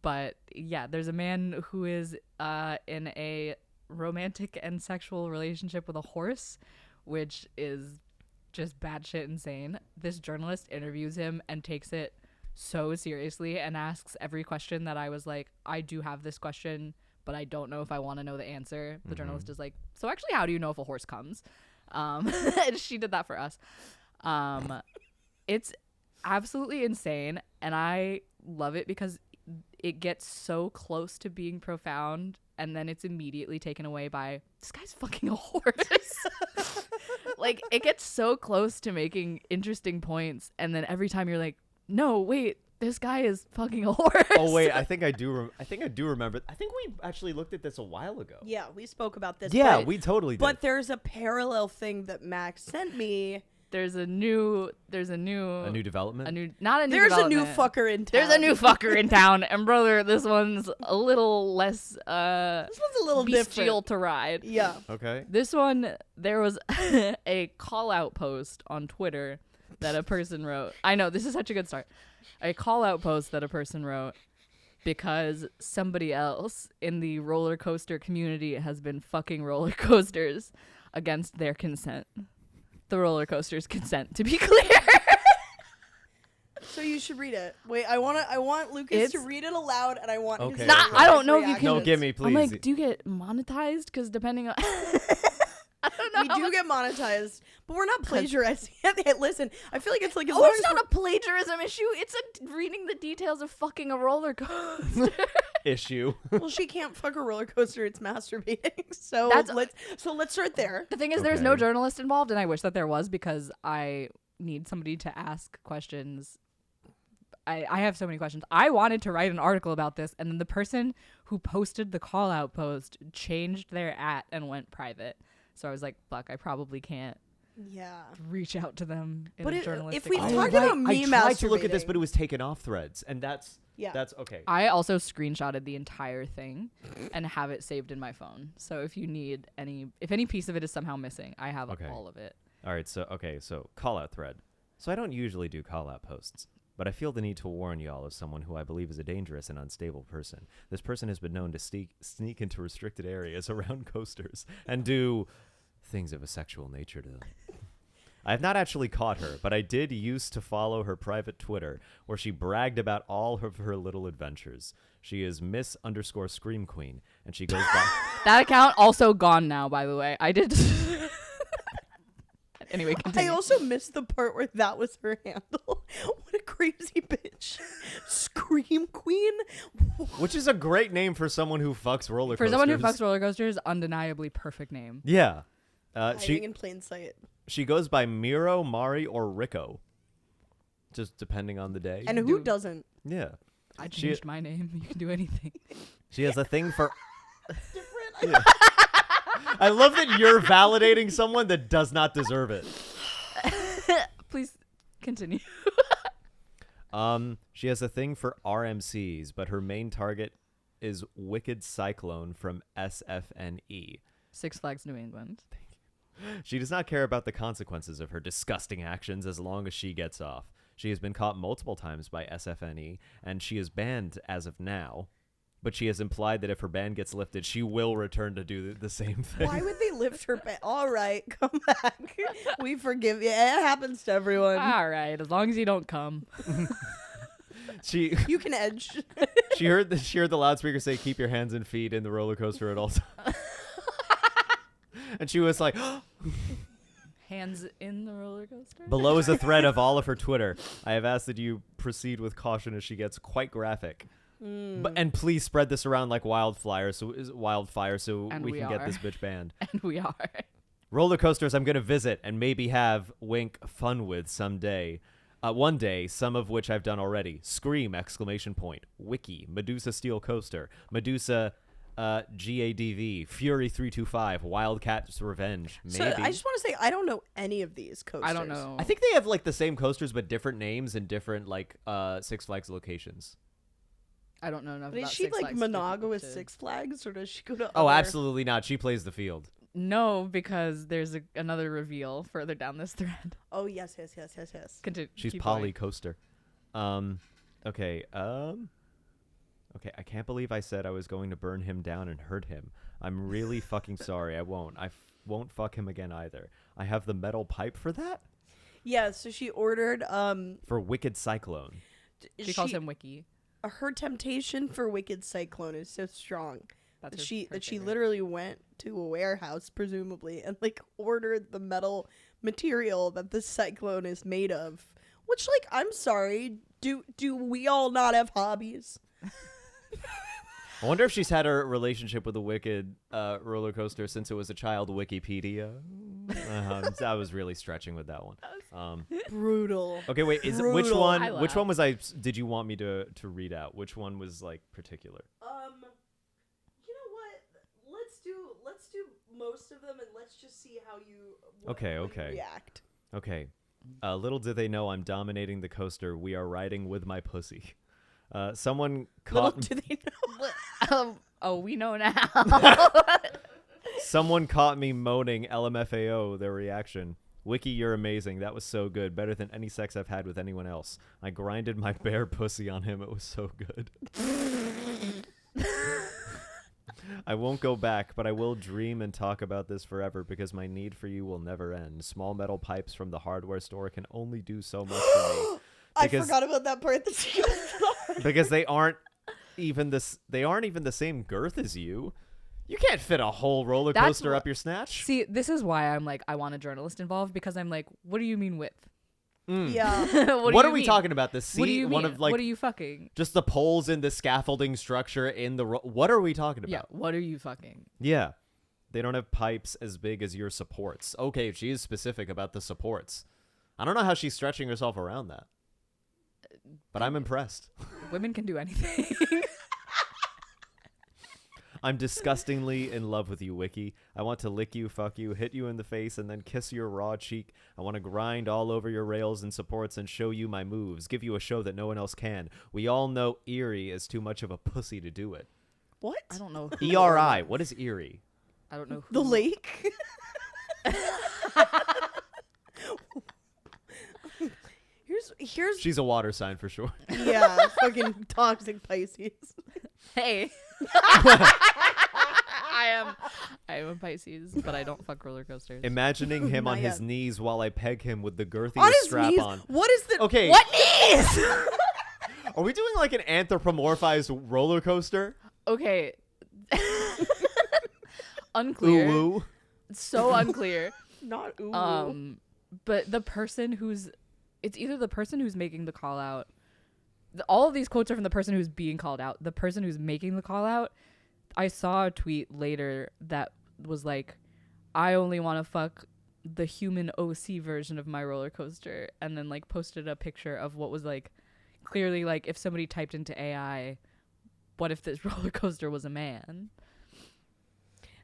But yeah, there's a man who is in a romantic and sexual relationship with a horse, which is just batshit insane. This journalist interviews him and takes it so seriously and asks every question that I was like, I do have this question, but I don't know if I want to know the answer. The journalist is like, so actually, how do you know if a horse comes? And she did that for us. It's absolutely insane, and I love it because it gets so close to being profound, and then it's immediately taken away by this guy's fucking a horse. Like, it gets so close to making interesting points, and then every time you're like, no, wait, this guy is fucking a horse. Oh wait, I think I do. I think I do remember. I think we actually looked at this a while ago. Yeah, we spoke about this. Yeah, but, we totally did. But there's a parallel thing that Max sent me. There's a new a new development. not a new There's a new development. fucker in town. There's a new fucker in town, and brother, this one's a little less This one's a little bestial different. to ride. Yeah. Okay. This one, there was a call out post on Twitter that a person wrote. I know, this is such a good start. A call out post that a person wrote because somebody else in the roller coaster community has been fucking roller coasters against their consent. The roller coaster's consent, to be clear. So you should read it. Wait, I want Lucas to It's- read it aloud, and I want his Okay. Nah, I don't know if you can- No, reactions. give me please. I'm like, do you get monetized? Because depending on... I don't know. We how do much- get monetized, but we're not plagiarizing. Hey, listen, I feel like it's like as Oh, long it's as not a plagiarism issue. It's reading the details of fucking a roller coaster. Issue. well, she can't fuck a roller coaster. It's masturbating. So That's- let's start there. The thing is, there's no Okay. journalist involved, and I wish that there was because I need somebody to ask questions. I have so many questions. I wanted to write an article about this, and then the person who posted the call out post changed their and went private. So I was like, fuck, I probably can't Yeah. reach out to them in But a if journalistic we've way. talked about me I tried to look at this, masturbating. but it was taken off Threads, and that's okay. I also screenshotted the entire thing and have it saved in my phone. So if you need if any piece of it is somehow missing, I have Okay. all of it. All right, so call out thread. So I don't usually do call out posts, but I feel the need to warn y'all as someone who I believe is a dangerous and unstable person. This person has been known to sneak into restricted areas around coasters and do things of a sexual nature to them. I have not actually caught her, but I did used to follow her private Twitter, where she bragged about all of her little adventures. She is Miss_Scream Queen, and she goes by... That account also gone now, by the way. I did. Anyway, continue. I also missed the part where that was her handle. What a crazy bitch. Scream Queen. Which is a great name for someone who fucks roller For coasters. someone who fucks roller coasters, undeniably perfect name. Yeah. Hiding in plain sight. She goes by Miro, Mari, or Rico. Just depending on the day. And who Dude. doesn't? yeah. I She- changed my name. You can do anything. She has a thing for... Different. Yeah. I love that you're validating someone that does not deserve it. Please continue. She has a thing for RMCs, but her main target is Wicked Cyclone from SFNE. Six Flags New England. She does not care about the consequences of her disgusting actions as long as she gets off. She has been caught multiple times by SFNE, and she is banned as of now. But she has implied that if her ban gets lifted, she will return to do the same thing. Why would they lift her back? All right, come back. We forgive you. It happens to everyone. All right, as long as you don't come. She You can edge. she heard the loudspeaker say, "Keep your hands and feet in the roller coaster at all times." And she was like, Hands in the roller coaster. below is a thread of all of her Twitter. I have asked that you proceed with caution as she gets quite graphic. And please spread this around like wildfire, so And we we can get are. this bitch banned. And we are. Roller coasters I'm gonna visit and maybe have wink fun with someday. One day, some of which I've done already. Scream! ! Wiki, Medusa Steel Coaster, Medusa GADV, Fury 325, Wildcat's Revenge. Maybe. So I just want to say I don't know any of these coasters. I don't know. I think they have like the same coasters but different names and different like Six Flags locations. I don't know enough But is about she Six like Flags monogamous to- Six Flags, or does she go to? Oh, other- absolutely not. She plays the field. No, because there's another reveal further down this thread. Oh yes. Continue. She's keep Polly going. Coaster. Okay. Okay, I can't believe I said I was going to burn him down and hurt him. I'm really fucking sorry. I won't. Won't fuck him again either. I have the metal pipe for that? Yeah. So she ordered For Wicked Cyclone. She calls him Wiki. her temptation for Wicked Cyclone is so strong That's that her- she her that she favorite. literally went to a warehouse presumably and like ordered the metal material that the cyclone is made of. Which, like, I'm sorry, do we all not have hobbies? I wonder if she's had a relationship with the Wicked roller coaster since it was a child Wikipedia. I was really stretching with that one. Brutal. Okay, wait. Which Brutal. one? I Which laugh. one was did you want me to read out? Which one was like particular? You know what? Let's do most of them and let's just see how you Okay, how you okay. react. Okay. Little did they know I'm dominating the coaster. We are riding with my pussy. Someone Little caught do they know. Oh, we know now. someone caught me moaning LMFAO. Their reaction. Wiki, you're amazing. That was so good. Better than any sex I've had with anyone else. I grinded my bare pussy on him. It was so good. I won't go back, but I will dream and talk about this forever because my need for you will never end. Small metal pipes from the hardware store can only do so much for me. I Because- forgot about that part that she goes on. Because they aren't even the same girth as you. You can't fit a whole roller That's coaster wha- up your snatch. See, this is why I'm like, I want a journalist involved because I'm like, what do you mean width? Yeah. what What do are you we mean? talking about? The seat, What do you one mean? of like What are you fucking? just the poles in the scaffolding structure in the what are we talking Yeah, about? what are you fucking? Yeah. They don't have pipes as big as your supports. Okay, she is specific about the supports. I don't know how she's stretching herself around that. But I'm impressed. Women can do anything. I'm disgustingly in love with you, Wiki. I want to lick you, fuck you, hit you in the face, and then kiss your raw cheek. I want to grind all over your rails and supports and show you my moves. Give you a show that no one else can. We all know Erie is too much of a pussy to do it. What? I don't know. Who ERI. What is Erie? I don't know. Who The lake? Here's She's a water sign for sure. yeah, fucking toxic Pisces. Hey. I am a Pisces, but I don't fuck roller coasters. Imagining him on Not his yet. knees while I peg him with the girthiest On his strap knees. on. What is the Okay. What knees? Are we doing like an anthropomorphized roller coaster? Okay. Unclear. Ooh, woo. So unclear. Not ooh. But the person it's either the person who's making the call out. All of these quotes are from the person who's being called out. The person who's making the call out. I saw a tweet later that was like, I only want to fuck the human OC version of my roller coaster, and then like posted a picture of what was like clearly like if somebody typed into AI, what if this roller coaster was a man?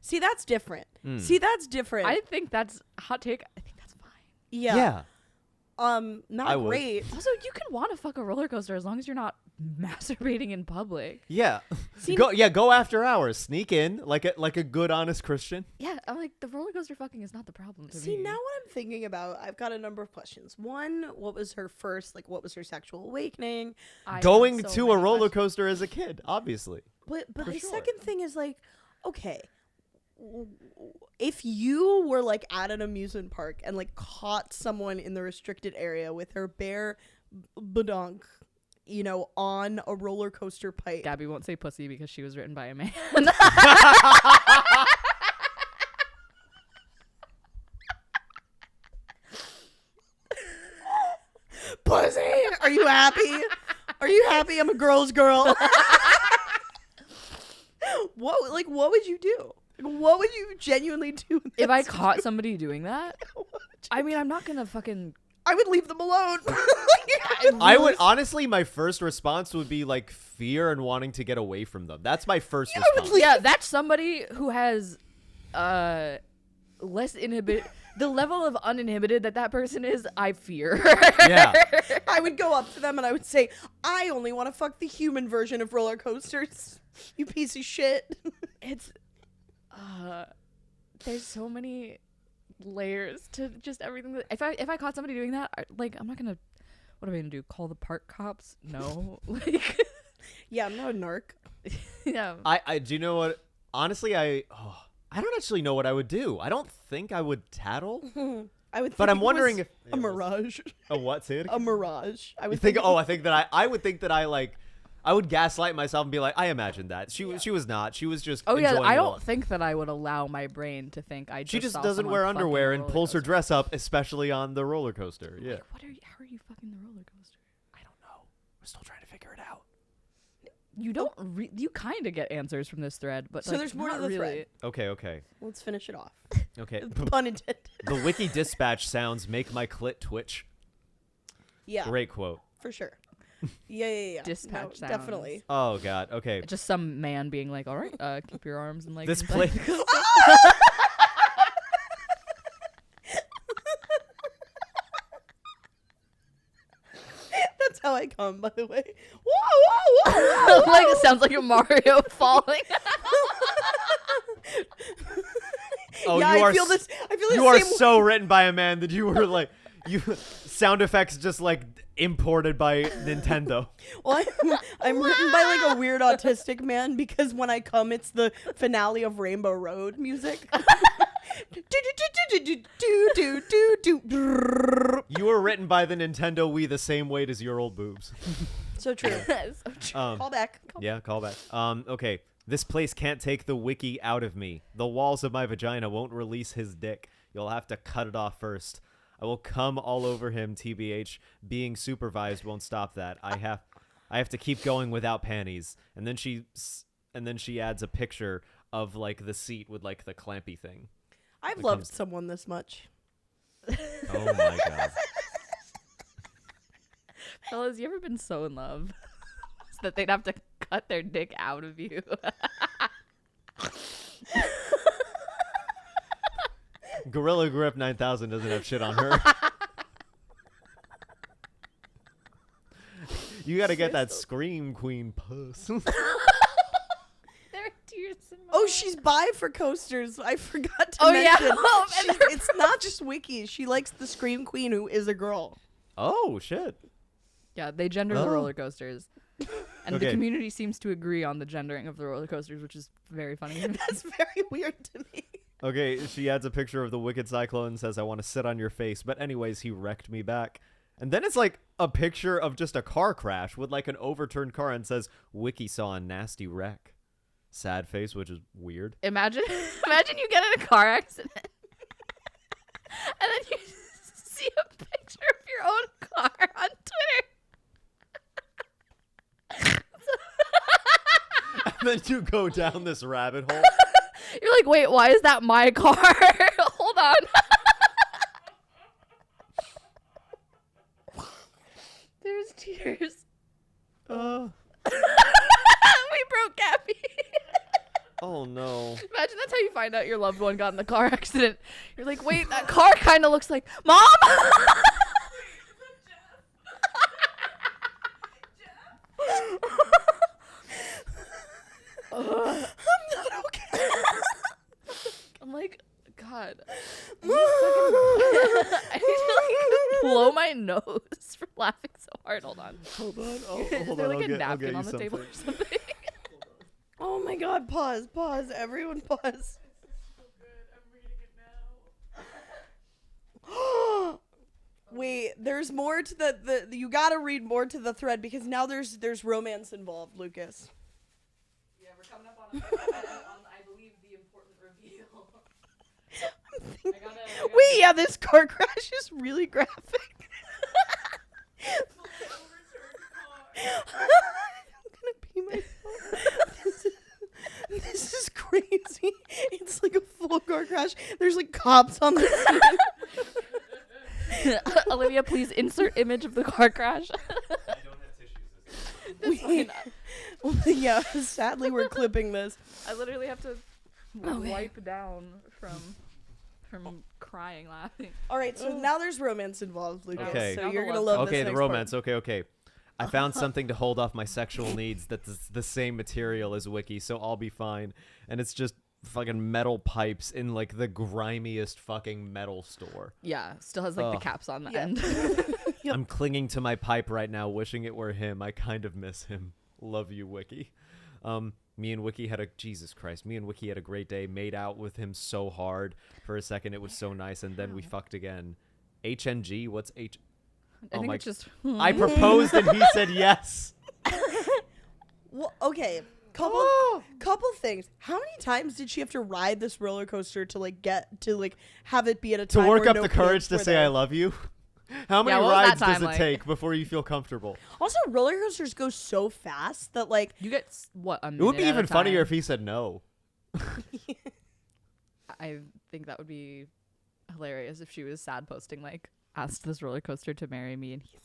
See, that's different. Mm. See, that's different. I think that's hot take. I think that's fine. yeah. Not I would. great. Also, you can want to fuck a roller coaster as long as you're not masturbating in public. Yeah. See, Go after hours. Sneak in like a good honest Christian. Yeah, I'm like the roller coaster fucking is not the problem to See, me. now what I'm thinking about, I've got a number of questions. One, what was her sexual awakening? I have Going so to a many roller questions. coaster as a kid, obviously. But For the sure. second thing is like, okay, if you were like at an amusement park and like caught someone in the restricted area with her bare badonk, on a roller coaster pipe. Gabby won't say pussy because she was written by a man. Pussy, are you happy? Are you happy? I'm a girl's girl. do? Like, what would you genuinely do in If that I caught somebody doing that, I mean, I'm not gonna fucking. I would leave them alone. I would honestly, my first response would be like fear and wanting to get away from them. That's my first response. Yeah, that's somebody who has less inhibit. The level of uninhibited that person is, I fear. Yeah. I would go up to them and I would say, I only want to fuck the human version of roller coasters. You piece of shit. It's there's so many layers to just everything. If I caught somebody doing that, I'm not gonna. What am I gonna do? Call the park cops? No. Like. Yeah, I'm not a narc. Yeah. I do you know what? Honestly, I don't actually know what I would do. I don't think I would tattle. I would. But think I'm it wondering was if a mirage. a what? Say it A again? mirage. I would I think that I would think that I would gaslight myself and be like, I imagined that. She was not. She was just Oh yeah, enjoying I it don't all. think that I would allow my brain to think I. She just saw doesn't someone wear fucking underwear a and roller pulls her coaster. dress up, especially on the roller coaster. Yeah. How are you fucking the roller coaster? I don't know. We're still trying to figure it out. You don't. You kind of get answers from this thread, but So like, there's more to not the really. thread. Okay. Let's finish it off. Okay. Pun intended. The wiki dispatch sounds make my clit twitch. Yeah, Great quote. for sure. Yeah. Dispatch No, sounds. definitely. Oh God. Okay. Just some man being like, "All right, keep your arms and legs." This inside place. the That's how I come, by the way. Whoa, whoa, whoa. like it sounds like a Mario falling. Oh, yeah, you are. I feel this. I feel the You are same so written by a man that you were like, you sound effects just like imported by Nintendo. Well, I'm written by like a weird autistic man because when I come, it's the finale of Rainbow Road music. You were written by the Nintendo Wii the same weight as your old boobs. So true. So true. Call back. Yeah, call back. Okay. This place can't take the wiki out of me. The walls of my vagina won't release his dick. You'll have to cut it off first. I will come all over him, TBH. Being supervised won't stop that. I have to keep going without panties. And then she adds a picture of like the seat with like the clampy thing. I've It loved comes- someone this much. Oh my God. Fellas, you ever been so in love so that they'd have to cut their dick out of you? Gorilla Grip 9000 doesn't have shit on her. You gotta get that Scream Queen puss. There are tears in my Oh, eyes. she's bi for coasters. I forgot to Oh, yeah. mention. Oh, and She's- her it's not just wiki. She likes the Scream Queen who is a girl. Oh shit. Yeah, they gender the Oh. roller coasters. And the Okay. community seems to agree on the gendering of the roller coasters, which is very funny. That's very weird to me. Okay, she adds a picture of the Wicked Cyclone and says, I want to sit on your face. But anyways, he wrecked me back. And then it's like a picture of just a car crash with like an overturned car and says, Wiki saw a nasty wreck. Sad face, which is weird. Imagine you get in a car accident and then you see a picture of your own car on Twitter. And then you go down this rabbit hole. You're like, wait, why is that my car? Hold on. There's tears. We broke Gabby. Oh no. Imagine that's how you find out your loved one got in the car accident. You're like, wait, that car kind of looks like Mom. I'm like, God. I need to like blow my nose for laughing so hard. Hold on. Hold on. Oh, Is hold there on. like a I'll get napkin you on the table something. or something? Oh my god, pause. Everyone pause. Wait, there's more to the you gotta read more to the thread because now there's romance involved, Lucas. Yeah, we're coming up on, I believe, the important reveal. Wait, yeah, this car crash is really graphic. I'm gonna pee myself. This is crazy. It's like a full car crash. There's like cops on the scene. Olivia, please insert image of the car crash. I don't have tissues. Yeah, sadly we're clipping this. I literally have to wipe down from crying laughing. All right, so now there's romance involved, Lucas. Okay. So Now you're the gonna love love Okay, this the next romance. part. Okay. I found something to hold off my sexual needs that's the same material as Wiki, so I'll be fine. And it's just fucking metal pipes in like the grimiest fucking metal store. Yeah, still has like the Ugh. caps on the Yeah. end. Yep. I'm clinging to my pipe right now, wishing it were him. I kind of miss him. Love you, Wiki. Me and Wiki had a great day. Made out with him so hard for a second. It was so nice, and then we fucked again. HNG? What's H? I think it's just I proposed and he said yes. Well, okay. Couple things. How many times did she have to ride this roller coaster to like get to like have it be at a To time work where up no the courage kids to were say there? I love you. How many what was that rides does time it like? take before you feel comfortable? Also, roller coasters go so fast that like you get what a minute. It would be at a even funnier time. if he said no. I think that would be hilarious if she was sad posting like asked this roller coaster to marry me and he said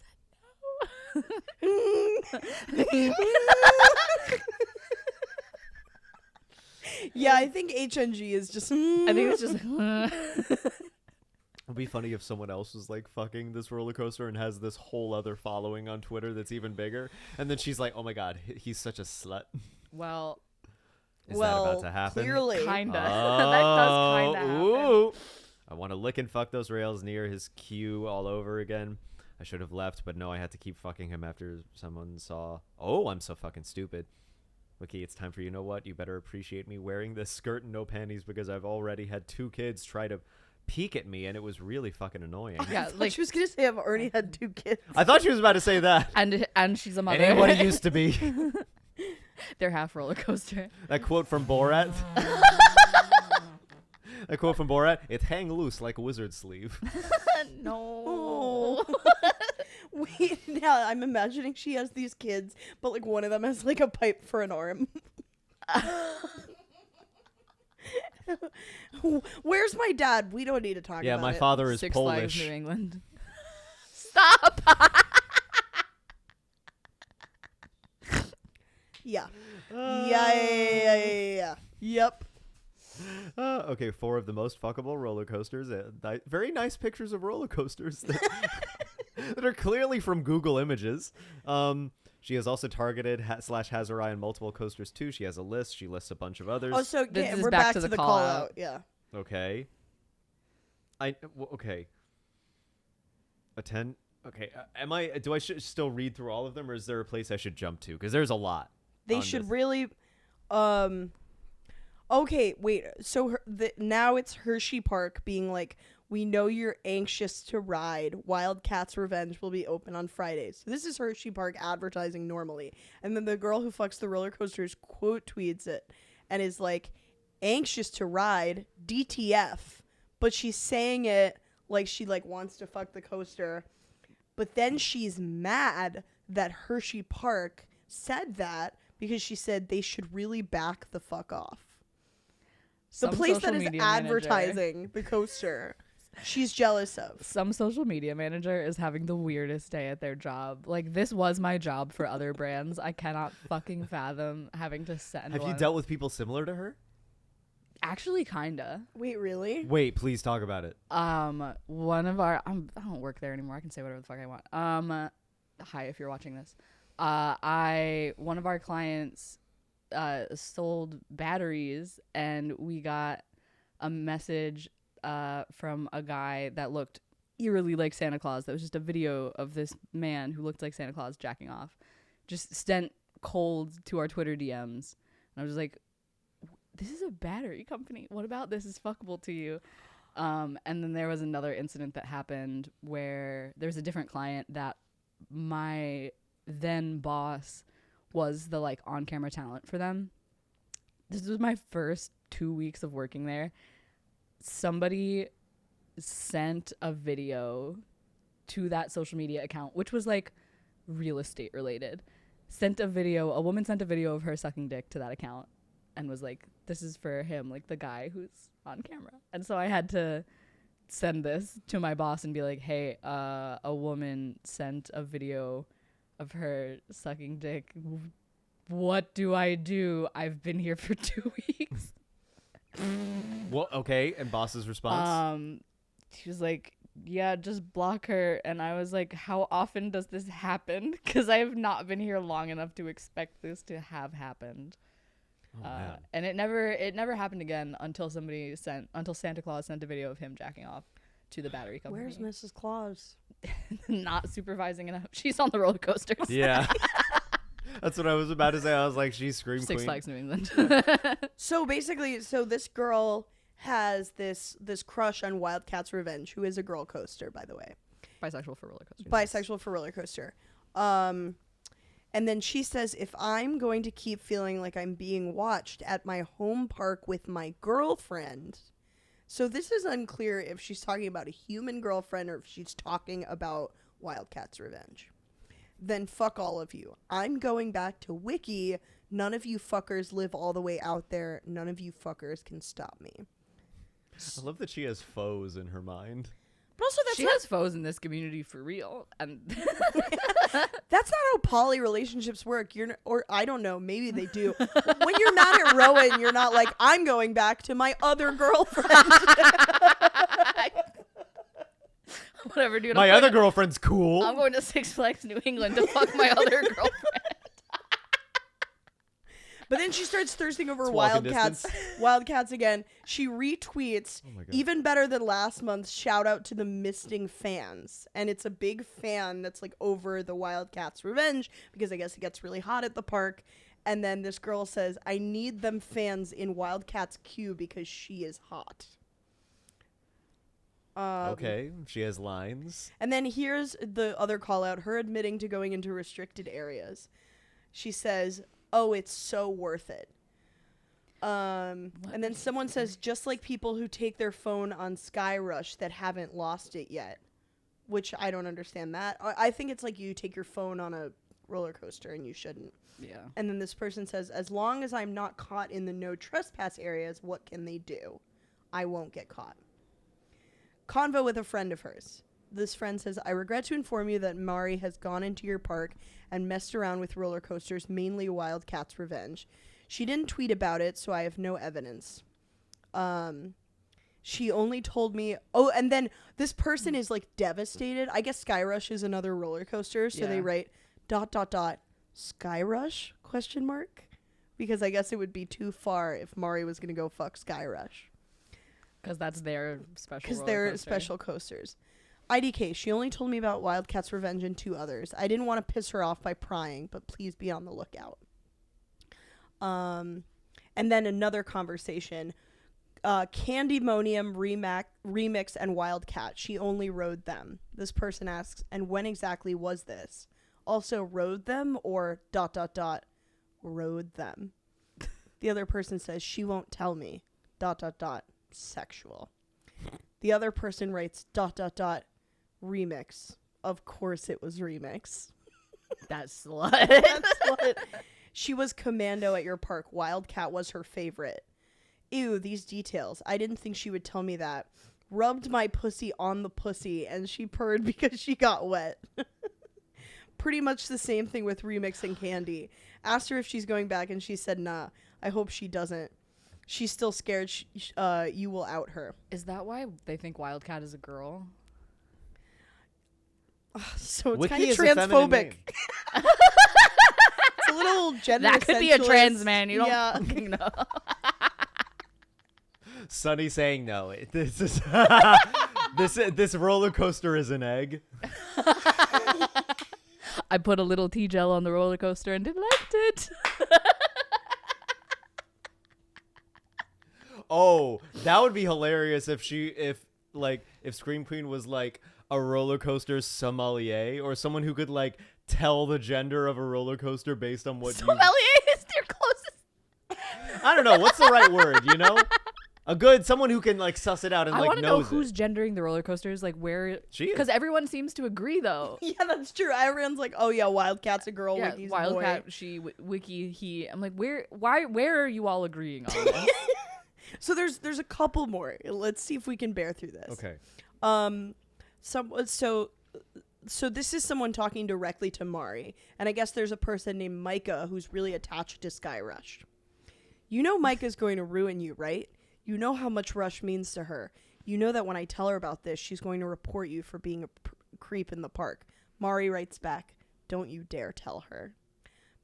yeah, I think HNG is just. I think it's just It'd be funny if someone else was like fucking this roller coaster and has this whole other following on Twitter that's even bigger, and then she's like, "Oh my god, he's such a slut." well, Is well, that about to happen? Clearly, kinda. That does kinda happen. Ooh. I want to lick and fuck those rails near his queue all over again. I should have left, but no, I had to keep fucking him after someone saw. Oh, I'm so fucking stupid. Wiki, it's time for you know what? You better appreciate me wearing this skirt and no panties because I've already had 2 kids try to peek at me and it was really fucking annoying. yeah, like like she was gonna say, I've already had 2 kids. I thought she was about to say that. and she's a mother. It ain't what it used to be. They're half roller coaster. That quote from Borat. That quote from Borat. It hang loose like a wizard's sleeve. No. Wait, yeah, I'm imagining she has these kids, but like one of them has like a pipe for an arm. Where's my dad? We don't need to talk Yeah, about my it. father is Six Flags Polish. New England. Stop. Yeah. Yeah. Yep. Okay, 4 of the most fuckable roller coasters. Very nice pictures of roller coasters that, that are clearly from Google Images. She has also targeted /has her eye on multiple coasters too. She has a list. She lists a bunch of others. Oh, so This is we're back back to to the the call call out. out. Yeah. Okay. Okay. Attend. Okay. Do I still read through all of them, or is there a place I should jump to? Because there's a lot. They on should this. really. Okay, wait. So now it's Hershey Park being like, we know you're anxious to ride. Wildcats Revenge will be open on Fridays. So this is Hershey Park advertising normally. And then the girl who fucks the roller coasters quote tweets it and is like, anxious to ride, DTF. But she's saying it like she like wants to fuck the coaster. But then she's mad that Hershey Park said that because she said they should really back the fuck off. The Some place that social is media manager- advertising the coaster, she's jealous of. Some social media manager is having the weirdest day at their job. Like, this was my job for other brands. I cannot fucking fathom having to send Have you one. dealt with people similar to her? Actually, kinda. Wait, really? Wait, please talk about it. One of our I don't work there anymore. I can say whatever the fuck I want. Hi, if you're watching this. One of our clients sold batteries, and we got a message from a guy that looked eerily like Santa Claus. That was just a video of this man who looked like Santa Claus jacking off, just sent cold to our Twitter DMs. And I was like, this is a battery company. What about this is fuckable to you? And then there was another incident that happened where there was a different client that my then boss was the like on-camera talent for them. This was my first 2 weeks of working there. Somebody sent a video to that social media account, which was like real estate related. A woman sent a video of her sucking dick to that account. and was like, this is for him, like the guy who's on camera. And so I had to send this to my boss and be like, hey, a woman sent a video of her sucking dick. What do I do? I've been here for 2 weeks. Well, okay. And boss's response? She was like, yeah, just block her. And I was like, how often does this happen? Because I have not been here long enough to expect this to have happened. Man. And it never happened again until Santa Claus sent a video of him jacking off to the battery company. Where's Mrs. Claus? Not supervising enough. She's on the roller coasters. Yeah. That's what I was about to say. I was like, she's Scream Six Queen. Flags New England. So basically, this girl has this crush on Wildcats Revenge, who is a girl coaster, by the way. Bisexual for roller coasters. Bisexual for roller coaster. And then she says, if I'm going to keep feeling like I'm being watched at my home park with my girlfriend. So this is unclear if she's talking about a human girlfriend or if she's talking about Wildcats Revenge. Then fuck all of you. I'm going back to Wiki. None of you fuckers live all the way out there. None of you fuckers can stop me. I love that she has foes in her mind. But also, She has foes in this community for real. And that's not how poly relationships work. Or I don't know, maybe they do. When you're mad at Rowan, you're not like, I'm going back to my other girlfriend. whatever, dude. My other girlfriend's cool. I'm going to Six Flags New England to fuck my other girlfriend. But then she starts thirsting over It's walking Wildcats. distance. Wildcats again. She retweets, Oh my God. even better than last month, shout out to the misting fans. And it's a big fan that's like over the Wildcats Revenge because I guess it gets really hot at the park. And then this girl says, I need them fans in Wildcats queue because she is hot. Okay, she has lines. And then here's the other call out, her admitting to going into restricted areas. She says, oh, it's so worth it. And then someone says, just like people who take their phone on Skyrush that haven't lost it yet, which I don't understand that. I think it's like you take your phone on a roller coaster and you shouldn't. Yeah. And then this person says, as long as I'm not caught in the no trespass areas, what can they do? I won't get caught. Convo with a friend of hers. This friend says, I regret to inform you that Mari has gone into your park and messed around with roller coasters, mainly Wildcats Revenge. She didn't tweet about it, so I have no evidence. She only told me... Oh, and then this person is, like, devastated. I guess Skyrush is another roller coaster, so they write ... Skyrush? ? Because I guess it would be too far if Mari was going to go fuck Skyrush. Because that's their special Because roller they're coaster. special coasters. IDK, she only told me about Wildcats Revenge and 2 others. I didn't want to piss her off by prying, but please be on the lookout. And then another conversation. Candymonium Remix and Wildcat. She only rode them. This person asks, and when exactly was this? Also rode them or ... rode them. The other person says, she won't tell me ... sexual. The other person writes ... remix. Of course it was remix. That slut. That's what. She was commando at your park. Wildcat was her favorite. Ew, these details. I didn't think she would tell me that. Rubbed my pussy on the pussy and she purred because she got wet. Pretty much the same thing with Remix and Candy. Asked her if she's going back and she said nah. I hope she doesn't. She's still scared you will out her. Is that why they think Wildcat is a girl? So it's Wiki kind of is a feminine transphobic. name. It's a little gender That could be a essentialist. trans man. You don't Yeah. fucking know. Sunny saying no. This is this roller coaster is an egg. I put a little tea gel on the roller coaster and liked it. Oh, that would be hilarious if Scream Queen was like a roller coaster sommelier or someone who could like tell the gender of a roller coaster based on what Sommelier is your closest. I don't know, what's the right word, you know? someone who can like suss it out and I like want to know knows who's it. gendering the roller coasters, like where, She is. because everyone seems to agree though. Yeah, that's true. Everyone's like, oh yeah, Wildcat's a girl, Yeah, Wiki's a Wildcat, boy. she, Wiki, he. I'm like, where are you all agreeing on this? So there's a couple more. Let's see if we can bear through this. Okay. So this is someone talking directly to Mari, and I guess there's a person named Micah who's really attached to Sky Rush. You know Micah's going to ruin you, right? You know how much Rush means to her. You know that when I tell her about this, she's going to report you for being a creep in the park. Mari writes back, don't you dare tell her.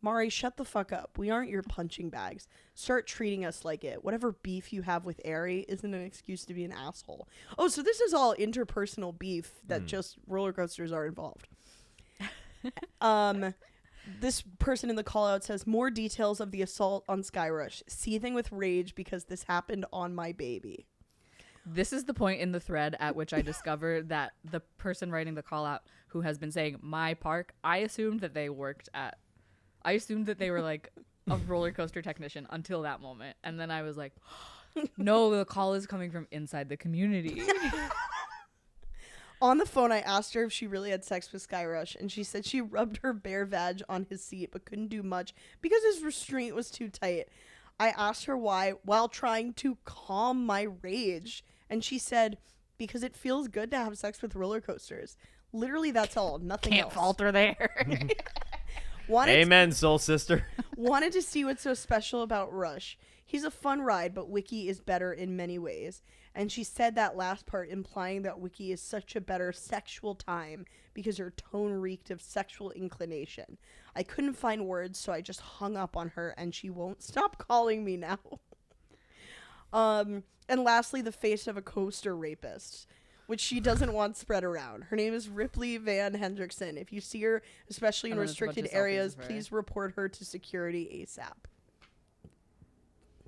Mari, shut the fuck up. We aren't your punching bags. Start treating us like it. Whatever beef you have with Aerie isn't an excuse to be an asshole. Oh, so this is all interpersonal beef that just roller coasters are involved. This person in the call out says, more details of the assault on Skyrush. Seething with rage because this happened on my baby. This is the point in the thread at which I discovered that the person writing the call out who has been saying my park, I assumed that they were like a roller coaster technician until that moment. And then I was like, no, the call is coming from inside the community. On the phone, I asked her if she really had sex with Skyrush, and she said she rubbed her bare vag on his seat but couldn't do much because his restraint was too tight. I asked her why while trying to calm my rage, and she said, because it feels good to have sex with roller coasters. Literally, that's all. Nothing Can't else. falter there. Amen, soul sister. Wanted to see what's so special about Rush. He's a fun ride, but Wiki is better in many ways. And she said that last part implying that Wiki is such a better sexual time because her tone reeked of sexual inclination. I couldn't find words, so I just hung up on her, and she won't stop calling me now. And lastly, the face of a coaster rapist, which she doesn't want spread around. Her name is Ripley Van Hendrickson. If you see her, especially in And there's a bunch restricted of selfies areas, of her. please report her to security ASAP.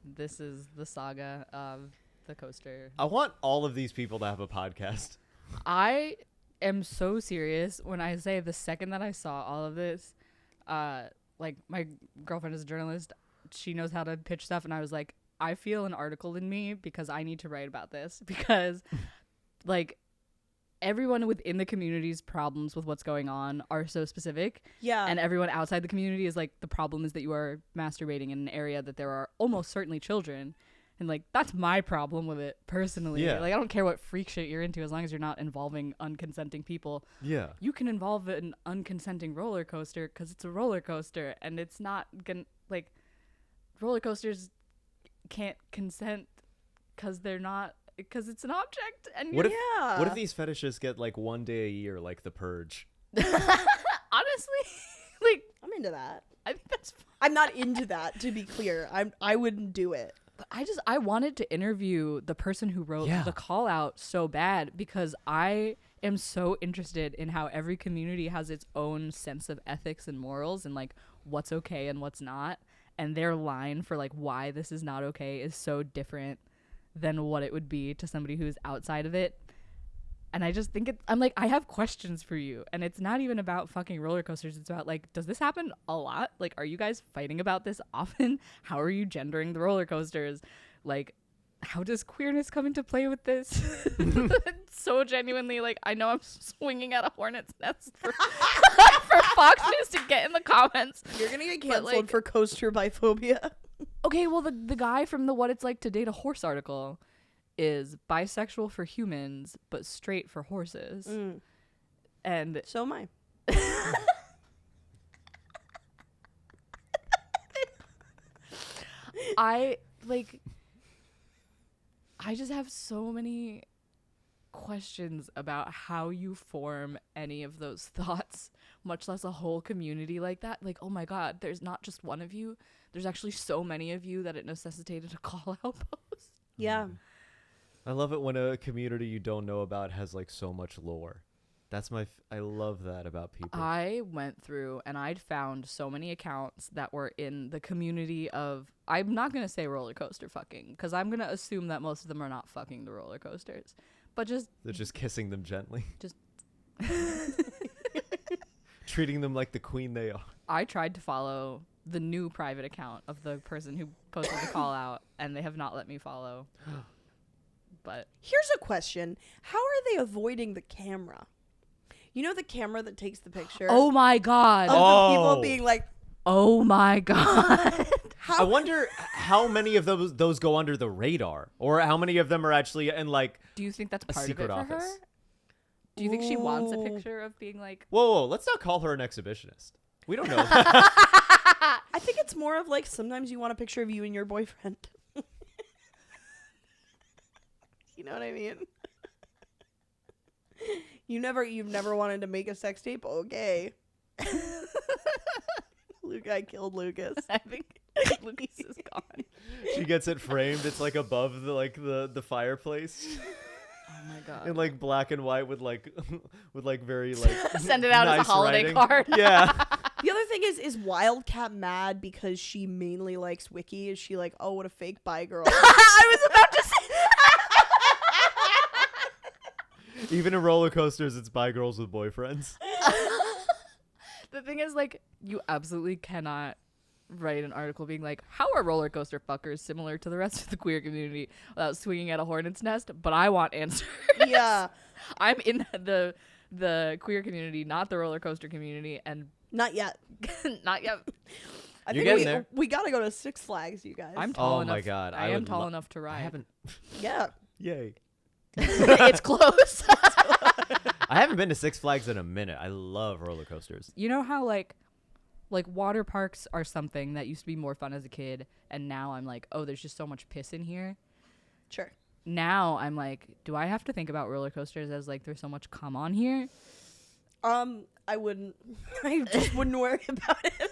This is the saga of the coaster. I want all of these people to have a podcast. I am so serious when I say the second that I saw all of this, like my girlfriend is a journalist. She knows how to pitch stuff. And I was like, I feel an article in me because I need to write about this because like everyone within the community's problems with what's going on are so specific. Yeah. And everyone outside the community is like, the problem is that you are masturbating in an area that there are almost certainly children. And like, that's my problem with it personally. Yeah. Like, I don't care what freak shit you're into as long as you're not involving unconsenting people. Yeah. You can involve an unconsenting roller coaster because it's a roller coaster and it's not gonna, like, roller coasters can't consent because they're not, because it's an object. And What Yeah. if these fetishes get like one day a year, like the purge? honestly, like, I'm into that. I think that's fine. I'm not into that, to be clear. I wouldn't do it. I wanted to interview the person who wrote the call out so bad because I am so interested in how every community has its own sense of ethics and morals and like what's okay and what's not. And their line for like why this is not okay is so different than what it would be to somebody who's outside of it. And I just think I'm like, I have questions for you. And it's not even about fucking roller coasters. It's about like, does this happen a lot? Like, are you guys fighting about this often? How are you gendering the roller coasters? Like, how does queerness come into play with this? So genuinely, like, I know I'm swinging at a hornet's nest for, for Fox News to get in the comments. You're going to get But, canceled like- for coaster biphobia. Okay, well, the guy from the What It's Like to Date a Horse article is bisexual for humans, but straight for horses. And So am I. I just have so many questions about how you form any of those thoughts, much less a whole community like that. Like, oh my God, there's not just one of you. There's actually so many of you that it necessitated a call out post. Yeah. I love it when a community you don't know about has like so much lore. That's I love that about people. I went through and I'd found so many accounts that were in the community of, I'm not going to say roller coaster fucking, because I'm going to assume that most of them are not fucking the roller coasters, but just They're just kissing them gently. Just- treating them like the queen they are. I tried to follow the new private account of the person who posted the call out, and they have not let me follow. But Here's a question. How are they avoiding the camera? You know the camera that takes the picture? oh my god. Of the people Oh. being like, Oh my god. I wonder how many of those go under the radar, or how many of them are actually in like. Do you think that's A part of secret it for her? office. Do you think she wants a Ooh. picture of being like Whoa, let's not call her an exhibitionist. We don't know. I think it's more of like sometimes you want a picture of you and your boyfriend. You know what I mean? You've never wanted to make a sex tape? Okay. I killed Lucas. I think Lucas is gone. She gets it framed. It's like above the fireplace. Oh my god. In like black and white with like very like Send it out as a nice holiday writing. card. Yeah. The other thing is Wildcat mad because she mainly likes Wiki? Is she like, oh, what a fake bi girl? I was about to say Even in roller coasters, it's bi girls with boyfriends. the thing is, like, you absolutely cannot write an article being like, how are roller coaster fuckers similar to the rest of the queer community without swinging at a hornet's nest? But I want answers. Yeah. I'm in the queer community, not the roller coaster community, and Not yet. not yet. I You're think getting there. we gotta go to Six Flags, you guys. I'm tall Oh enough. my God, I I am would tall lo- enough to ride. I haven't. yeah. Yay. It's close. I haven't been to Six Flags in a minute. I love roller coasters. You know how like water parks are something that used to be more fun as a kid, and now I'm like, oh, there's just so much piss in here. Sure. Now I'm like, do I have to think about roller coasters as like there's so much cum on here? I wouldn't. I just wouldn't worry about it.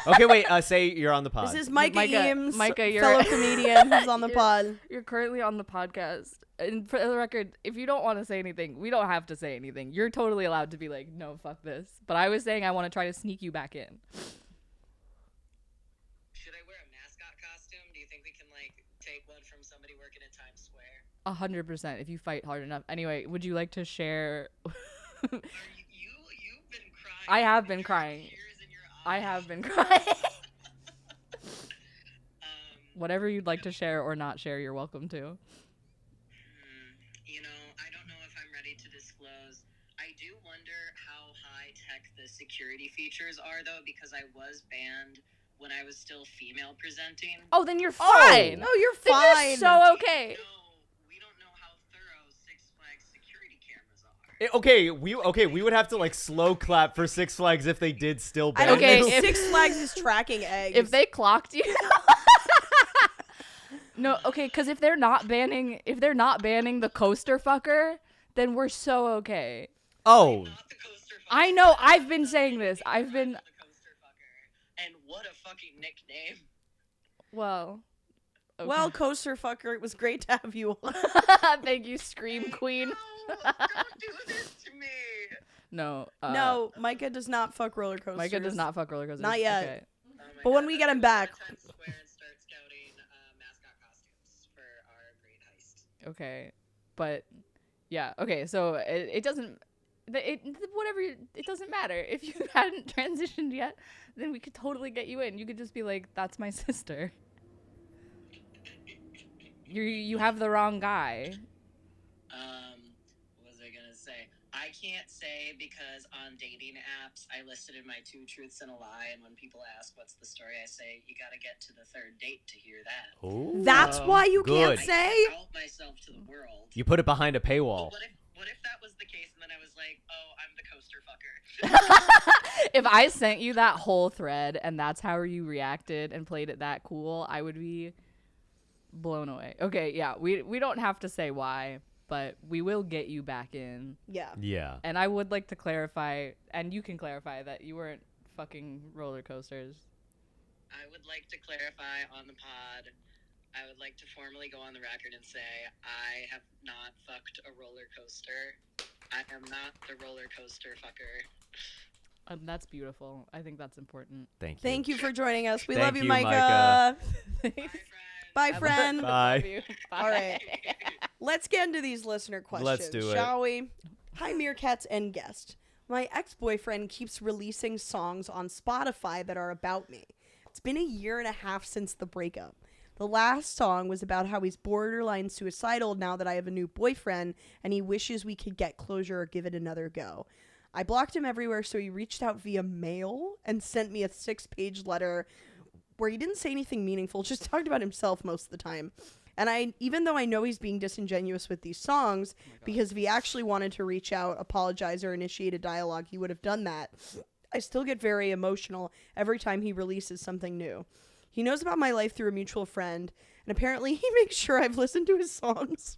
Okay, wait. Say you're on the pod. This is Micah, Micah- Eames, Micah, you're- fellow comedian who's on the pod. You're currently on the podcast. And for the record, if you don't want to say anything, we don't have to say anything. You're totally allowed to be like, no, fuck this. But I was saying I want to try to sneak you back in. Should I wear a mascot costume? Do you think we can like take one from somebody working at Times Square? 100% if you fight hard enough. Anyway, would you like to share? You've been crying. I have been crying. Tears in your eyes. I have been crying. Um, Whatever you'd like to share or not share, you're welcome to. I don't know if I'm ready to disclose. I do wonder how high tech the security features are, though, because I was banned when I was still female presenting. Oh, then you're fine. No, you're Then fine. you're so okay. No, we don't know how thorough Six Flags security cameras are. We would have to like slow clap for Six Flags if they did still ban I don't Okay, think if- Six Flags is tracking eggs. If they clocked you. No, okay, because if they're not banning the coaster fucker, then we're so okay. Oh, Not the coaster fucker. I know, I've been saying this. I've been The coaster fucker. And what a fucking nickname. well. Okay. Well, coaster fucker, it was great to have you on. Thank you, Scream Queen. No, don't do this to me. No. No, Micah does not fuck roller coasters. Micah does not fuck roller coasters. Not yet. Okay. Oh my But when God, we get him I'm gonna back- go to Times Square and start scouting mascot costumes for our great heist. Okay, but yeah, okay. So it doesn't. It doesn't matter if you hadn't transitioned yet. Then we could totally get you in. You could just be like, "That's my sister." You have the wrong guy. What was I gonna say? I can't say because on dating apps I listed in my 2 truths and a lie, and when people ask what's the story, I say you gotta get to the 3rd date to hear that. Ooh. That's why you Good. can't say? I out myself to the world. You put it behind a paywall. But what if that was the case and then I was like, oh, I'm the coaster fucker? If I sent you that whole thread and that's how you reacted and played it that cool, I would be blown away. Okay, yeah, we don't have to say why, but we will get you back in. Yeah. Yeah. And I would like to clarify, and you can clarify, that you weren't fucking roller coasters. I would like to clarify on the pod. I would like to formally go on the record and say I have not fucked a roller coaster. I am not the roller coaster fucker. That's beautiful. I think that's important. Thank you. Thank you for joining us. We Thank love you, you, Micah. Bye, friend. Bye, friend. Bye. Love you. Bye. All right. Let's get into these listener questions, Let's do it. shall we? Hi, Meerkats and guest. My ex-boyfriend keeps releasing songs on Spotify that are about me. It's been a year and a half since the breakup. The last song was about how he's borderline suicidal now that I have a new boyfriend, and he wishes we could get closure or give it another go. I blocked him everywhere, so he reached out via mail and sent me a 6-page letter where he didn't say anything meaningful, just talked about himself most of the time. And even though I know he's being disingenuous with these songs, because if he actually wanted to reach out, apologize, or initiate a dialogue, he would have done that, I still get very emotional every time he releases something new. He knows about my life through a mutual friend, and apparently he makes sure I've listened to his songs.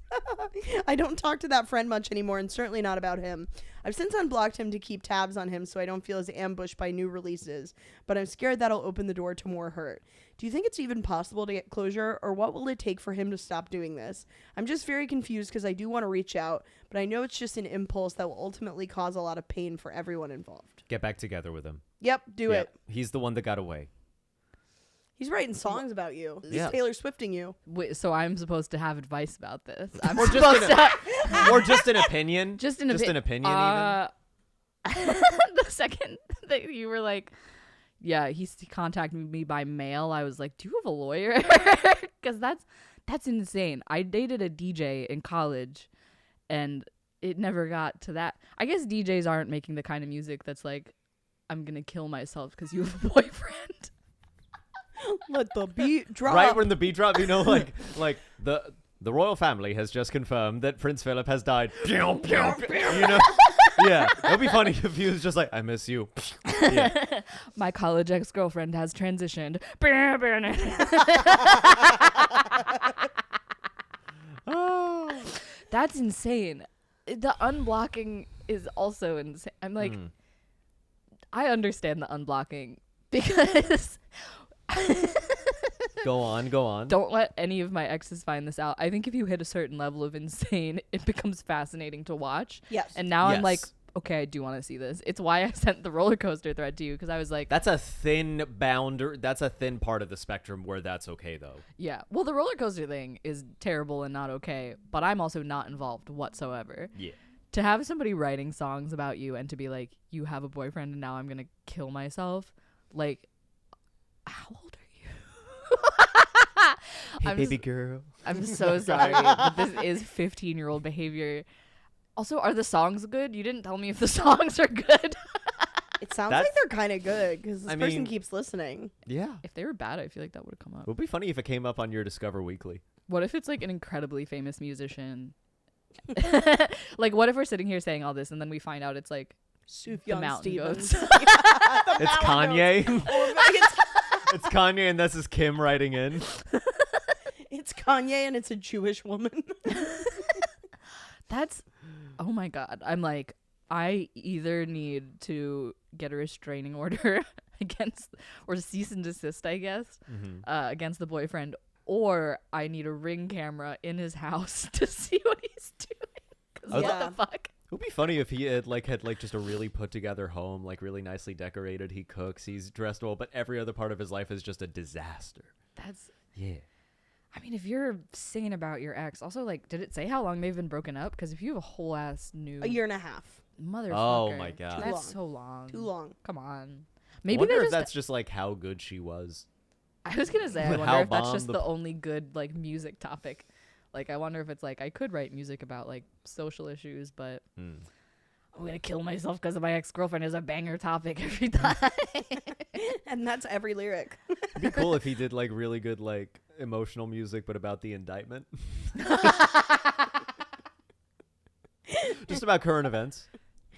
I don't talk to that friend much anymore, and certainly not about him. I've since unblocked him to keep tabs on him so I don't feel as ambushed by new releases, but I'm scared that'll open the door to more hurt. Do you think it's even possible to get closure, or what will it take for him to stop doing this? I'm just very confused because I do want to reach out, but I know it's just an impulse that will ultimately cause a lot of pain for everyone involved. Get back together with him. Yep, do it. He's the one that got away. He's writing songs about you. He's Yeah. Taylor Swifting you. Wait, so I'm supposed to have advice about this? I'm Or supposed just to or just an opinion. just an opinion. Even. The second that you were like, yeah, he contacted me by mail, I was like, do you have a lawyer? Because that's insane. I dated a DJ in college, and it never got to that. I guess DJs aren't making the kind of music that's like, I'm gonna kill myself because you have a boyfriend. Let the beat drop. Right when the beat drop, you know, like the royal family has just confirmed that Prince Philip has died. You know, yeah, it'd be funny if he was just like, "I miss you." Yeah. My college ex-girlfriend has transitioned. Oh. That's insane. The unblocking is also insane. I'm like, I understand the unblocking because Go on. don't let any of my exes find this out. I think if you hit a certain level of insane, it becomes fascinating to watch. Yes. And now I'm like, Yes. okay, I do want to see this. It's why I sent the roller coaster thread to you, because I was like, That's a thin boundary. That's a thin part of the spectrum where that's okay, though. yeah. Well, the roller coaster thing is terrible and not okay, but I'm also not involved whatsoever. Yeah. To have somebody writing songs about you and to be like, you have a boyfriend and now I'm gonna kill myself, like, how old are you? Hey, I'm baby s- girl. I'm so sorry, but this is 15-year-old behavior. Also, are the songs good? You didn't tell me if the songs are good. It sounds That's- like they're kind of good because this I person mean- keeps listening. Yeah. If they were bad, I feel like that would have come It up. would be funny if it came up on your Discover Weekly. What if it's like an incredibly famous musician? Like, what if we're sitting here saying all this and then we find out it's like the Sufjan Mountain Stevens. Goats? It's Kanye. It's Kanye, and this is Kim writing in. It's Kanye and it's a Jewish woman. That's, oh my God. I'm like, I either need to get a restraining order against, or cease and desist, I guess, against the boyfriend, or I need a Ring camera in his house to see what he's doing. 'Cause Yeah. what the fuck? It would be funny if he had just a really put together home, like really nicely decorated. He cooks, he's dressed well, but every other part of his life is just a disaster. That's, Yeah. I mean, if you're singing about your ex, also, like, did it say how long they've been broken up? Because if you have a whole ass new A year and a half. motherfucker, Oh my God. that's long. so long. Too long. Come on. I Maybe wonder they if just. that's just like how good she was. I was gonna say, I How wonder if that's bomb just the- the only good like music topic. Like, I wonder if it's like I could write music about like social issues, but I'm gonna kill myself because my ex-girlfriend is a banger topic every time. And that's every lyric. It'd be cool if he did like really good like emotional music, but about the indictment. Just about current events,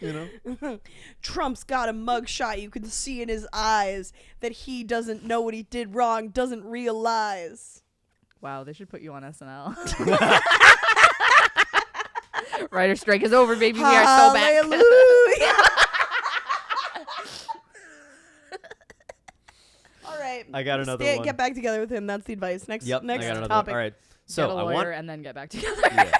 you know? Trump's got a mugshot. You can see in his eyes that he doesn't know what he did wrong, doesn't realize. Wow, they should put you on SNL. Writer strike is over, baby. We are so back. Hallelujah. All right. I got another one. Get back together with him. That's the advice. Next Yep, next I got another topic. one. All right. Get So a I lawyer want and then get back together. yeah.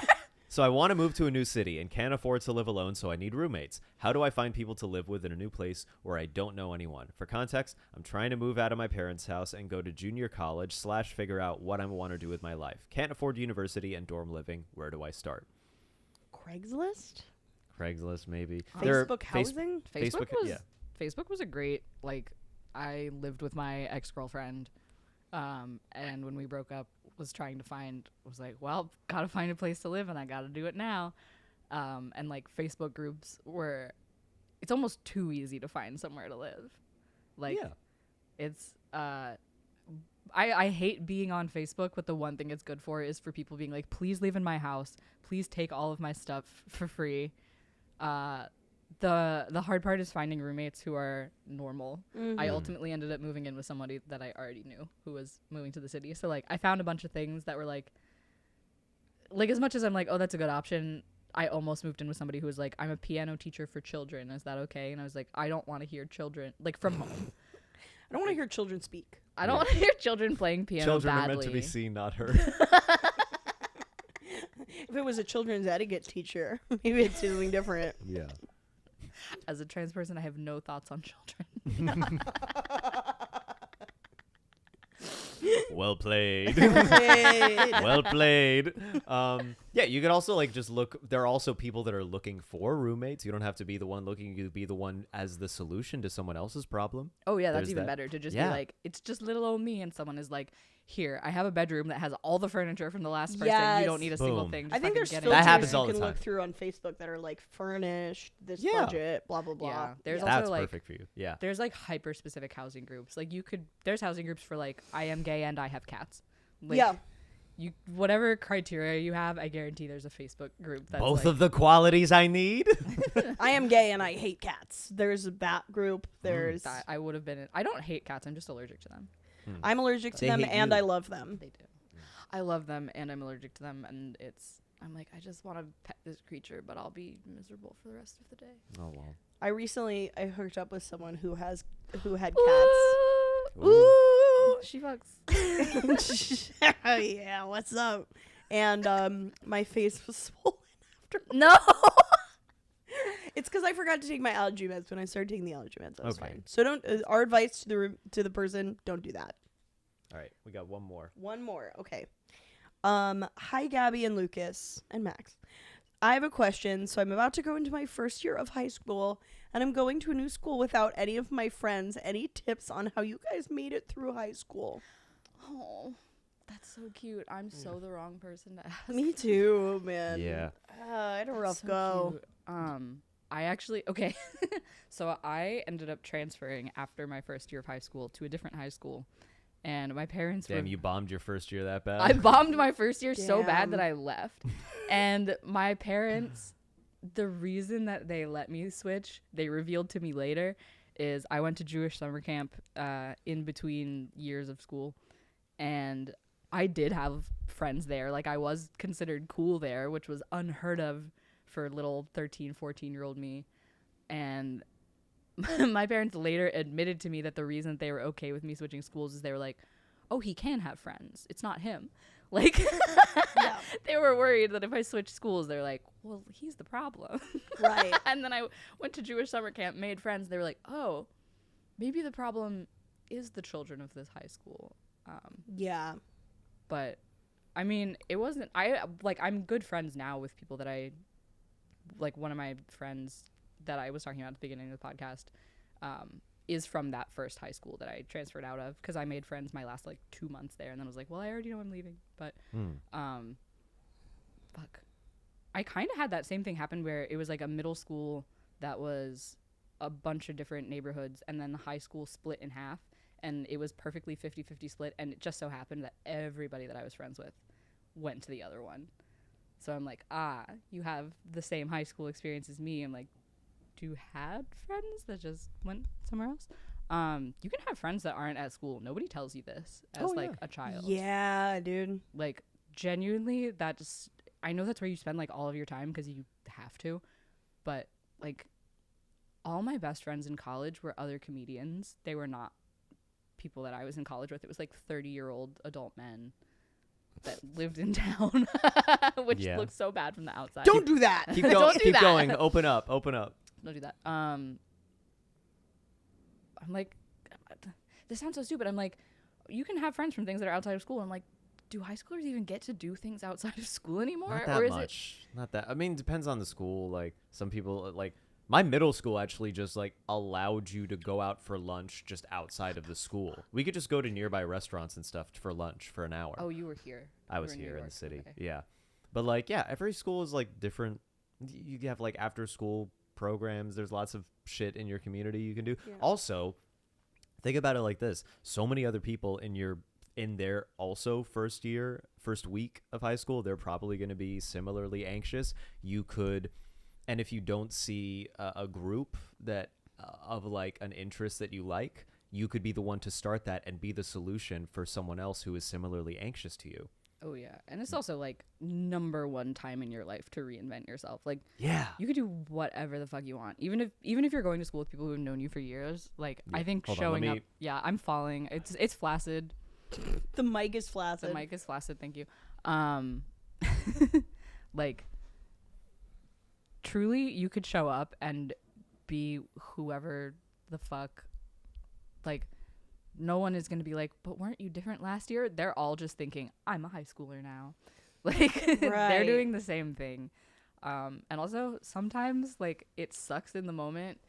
So I want to move to a new city and can't afford to live alone, so I need roommates. How do I find people to live with in a new place where I don't know anyone? For context, I'm trying to move out of my parents' house and go to junior college / figure out what I want to do with my life. Can't afford university and dorm living. Where do I start? Craigslist? Craigslist, maybe. Facebook housing? Facebook was yeah. Facebook was a great, like, I lived with my ex-girlfriend, and when we broke up, was trying to find, was like, well, gotta find a place to live and I gotta do it now. And like Facebook groups were, it's almost too easy to find somewhere to live. Like, Yeah. it's, I hate being on Facebook, but the one thing it's good for is for people being like, please leave in my house. Please take all of my stuff for free. The hard part is finding roommates who are normal. I ultimately ended up moving in with somebody that I already knew who was moving to the city. So like I found a bunch of things that were like as much as I'm like, oh, that's a good option, I almost moved in with somebody who was like, I'm a piano teacher for children. Is that okay? And I was like, I don't want to hear children like from home. I don't want to hear children speak. I don't want to hear children playing piano Children badly. are meant to be seen, not heard. If it was a children's etiquette teacher, maybe it's something different. Yeah. As a trans person, I have no thoughts on children. Well played. Hey. Well played. Yeah, you could also like just look. There are also people that are looking for roommates. You don't have to be the one looking. You could be the one as the solution to someone else's problem. Oh yeah, that's There's even that. better to just Yeah. be like, it's just little old me, and someone is like, here, I have a bedroom that has all the furniture from the last person. Yes. You don't need a single Boom. thing. I Just think there's fucking get filters it. That happens you all the can look time. through on Facebook that are like furnished, this Yeah. budget, blah blah blah. Yeah, there's Yeah. also That's like perfect for you. Yeah. there's like hyper specific housing groups. Like there's housing groups for like, I am gay and I have cats. Like, Yeah. You whatever criteria you have, I guarantee there's a Facebook group that's Both like, of the qualities I need. I am gay and I hate cats. There's a bat group. There's that I would have been in. I don't hate cats. I'm just allergic to them. I'm allergic to They them hate and you. I love them. They do. I love them and I'm allergic to them, and I'm like, I just want to pet this creature, but I'll be miserable for the rest of the day. Oh well. I hooked up with someone who had cats. Ooh. She fucks. Yeah, what's up? And my face was swollen after. No. It's because I forgot to take my allergy meds. When I started taking the allergy meds, I was Okay. fine. So don't. Our advice to the person: don't do that. All right, we got one more. One more. Okay. Hi, Gabby and Lucas and Max. I have a question. So I'm about to go into my first year of high school, and I'm going to a new school without any of my friends. Any tips on how you guys made it through high school? Oh, that's so cute. I'm so the wrong person to ask. Me too, man. Yeah. I had a rough So go. cute. I actually okay. So I ended up transferring after my first year of high school to a different high school, and my parents Damn, were. you bombed your first year that bad. I bombed my first year so bad Damn. that I left, and my parents. The reason that they let me switch, they revealed to me later, is I went to Jewish summer camp in between years of school, and I did have friends there. Like, I was considered cool there, which was unheard of for little 13, 14-year-old me. And my parents later admitted to me that the reason they were okay with me switching schools is they were like, oh, he can have friends. It's not him. Like, they were worried that if I switched schools, they're like, well, he's the problem. Right. And then I went to Jewish summer camp, made friends. They were like, oh, maybe the problem is the children of this high school. Yeah. But I mean, it wasn't, I'm good friends now with people that like one of my friends that I was talking about at the beginning of the podcast, is from that first high school that I transferred out of, because I made friends my last like 2 months there, and then I was like, well, I already know I'm leaving. But fuck, I kind of had that same thing happen where it was like a middle school that was a bunch of different neighborhoods, and then the high school split in half, and it was perfectly 50-50 split, and it just so happened that everybody that I was friends with went to the other one. So I'm like, you have the same high school experience as me. I'm like, do you had friends that just went somewhere else? You can have friends that aren't at school. Nobody tells you this as a child. Yeah, dude. Like, genuinely, I know that's where you spend like all of your time because you have to, but like, all my best friends in college were other comedians. They were not people that I was in college with. It was like 30-year-old adult men that lived in town, which looks so bad from the outside. Don't do that. Keep going. Don't do Keep that. going. Open up. Open up. Don't do that. I'm like, this sounds so stupid. I'm like, you can have friends from things that are outside of school. I'm like, do high schoolers even get to do things outside of school anymore? Not that or is much. Not that. I mean, depends on the school. Like, some people, like, My middle school actually just like allowed you to go out for lunch just outside of the school. We could just go to nearby restaurants and stuff for lunch for an hour. Oh, you were here. I You was were in New here in the York, city. okay. Yeah. But like, yeah, every school is like different. You have like after school programs. There's lots of shit in your community you can do. Yeah. Also, think about it like this. So many other people in their also first week of high school, they're probably going to be similarly anxious. You could, and if you don't see a group that of like an interest that you like, you could be the one to start that and be the solution for someone else who is similarly anxious to you. Oh yeah, and it's also like number one time in your life to reinvent yourself. Like Yeah. you could do whatever the fuck you want, even if you're going to school with people who've known you for years. Like I think Hold on, showing let up. me- Yeah, I'm falling. It's flaccid. The mic is flaccid. The mic is flaccid. Thank you. Like truly, you could show up and be whoever the fuck. Like no one is going to be like, but weren't you different last year? They're all just thinking, I'm a high schooler now. Like they're Right. doing the same thing. And also sometimes like it sucks in the moment,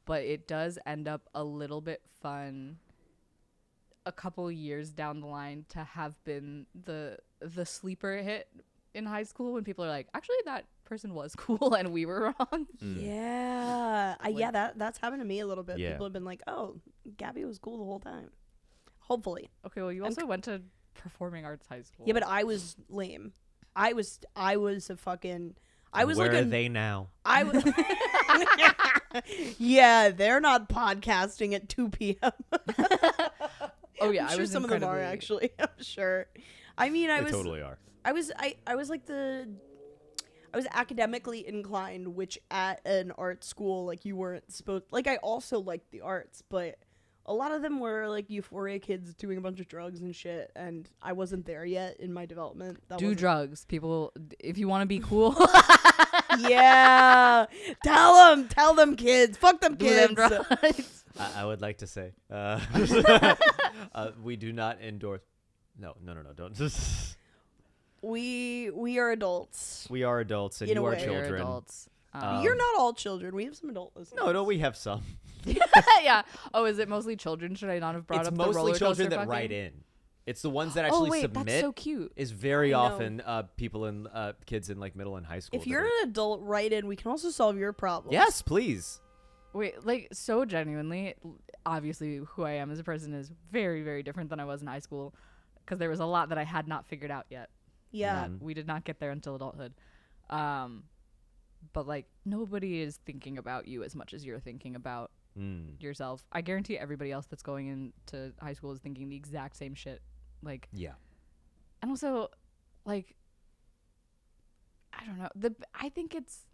but it does end up a little bit fun a couple years down the line to have been the sleeper hit in high school when people are like, actually that person was cool and we were wrong. Yeah. That's happened to me a little bit. Yeah. People have been like, "Oh, Gabby was cool the whole time." Hopefully. Okay, well you also went to performing arts high school. Yeah, but I was lame. I was a fucking I was Where like are a they now? I was Yeah, they're not podcasting at 2 p.m. oh yeah, I'm I sure was some of them are incredibly- actually. I'm sure. I mean, I They was totally are. I was like I was academically inclined, which at an art school like you weren't supposed. Like I also liked the arts, but a lot of them were like euphoria kids doing a bunch of drugs and shit, and I wasn't there yet in my development. That Do wasn't- drugs, people. If you want to be cool, Yeah, tell them kids, fuck them do kids. them drugs. I would like to say we do not endorse. No, don't. We are adults. We are adults and In a you are way. You're children. adults. You're not all children. We have some adult listeners. No, we have some. yeah. Oh, is it mostly children? Should I not have brought It's up the mostly roller children coaster that write fucking? in. It's the ones that Oh actually wait, submit. that's so cute. Is very I know. often people in kids in like middle and high school. If that you're are- an adult, write in. We can also solve your problems. yes, please. Wait, like so genuinely, obviously, who I am as a person is very, very different than I was in high school, because there was a lot that I had not figured out yet. Yeah. Mhm. We did not get there until adulthood. But like nobody is thinking about you as much as you're thinking about Mm. yourself. I guarantee everybody else that's going into high school is thinking the exact same shit. Like, Yeah. and also, like, I don't know. I think it's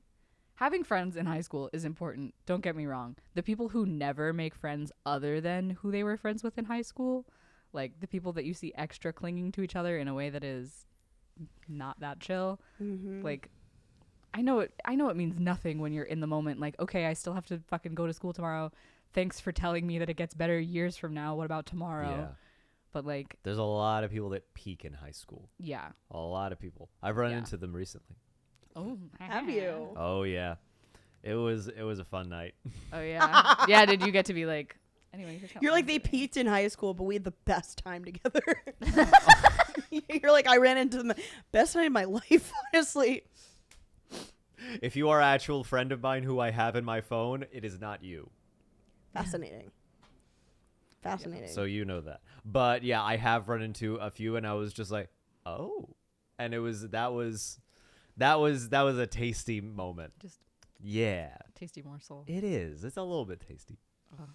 having friends in high school is important. Don't get me wrong. The people who never make friends other than who they were friends with in high school, like the people that you see extra clinging to each other in a way that is not that chill. Mm-hmm. Like, I know it means nothing when you're in the moment. Like, okay, I still have to fucking go to school tomorrow. Thanks for telling me that it gets better years from now. What about tomorrow? Yeah. But like, There's a lot of people that peak in high school. yeah. A lot of people. I've run Yeah. into them recently. Oh, Have you? Oh yeah. It was a fun night. Oh yeah. Yeah. Did you get to be like? Anyway, here's how You're like I'm they doing. peaked in high school, but we had the best time together. You're like I ran into the best night of my life, honestly. If you are an actual friend of mine who I have in my phone, it is not you. Fascinating. Fascinating. So you know that. But yeah, I have run into a few and I was just like, "Oh." And that was a tasty moment. Just Yeah. tasty morsel. It is. It's a little bit tasty. Oh,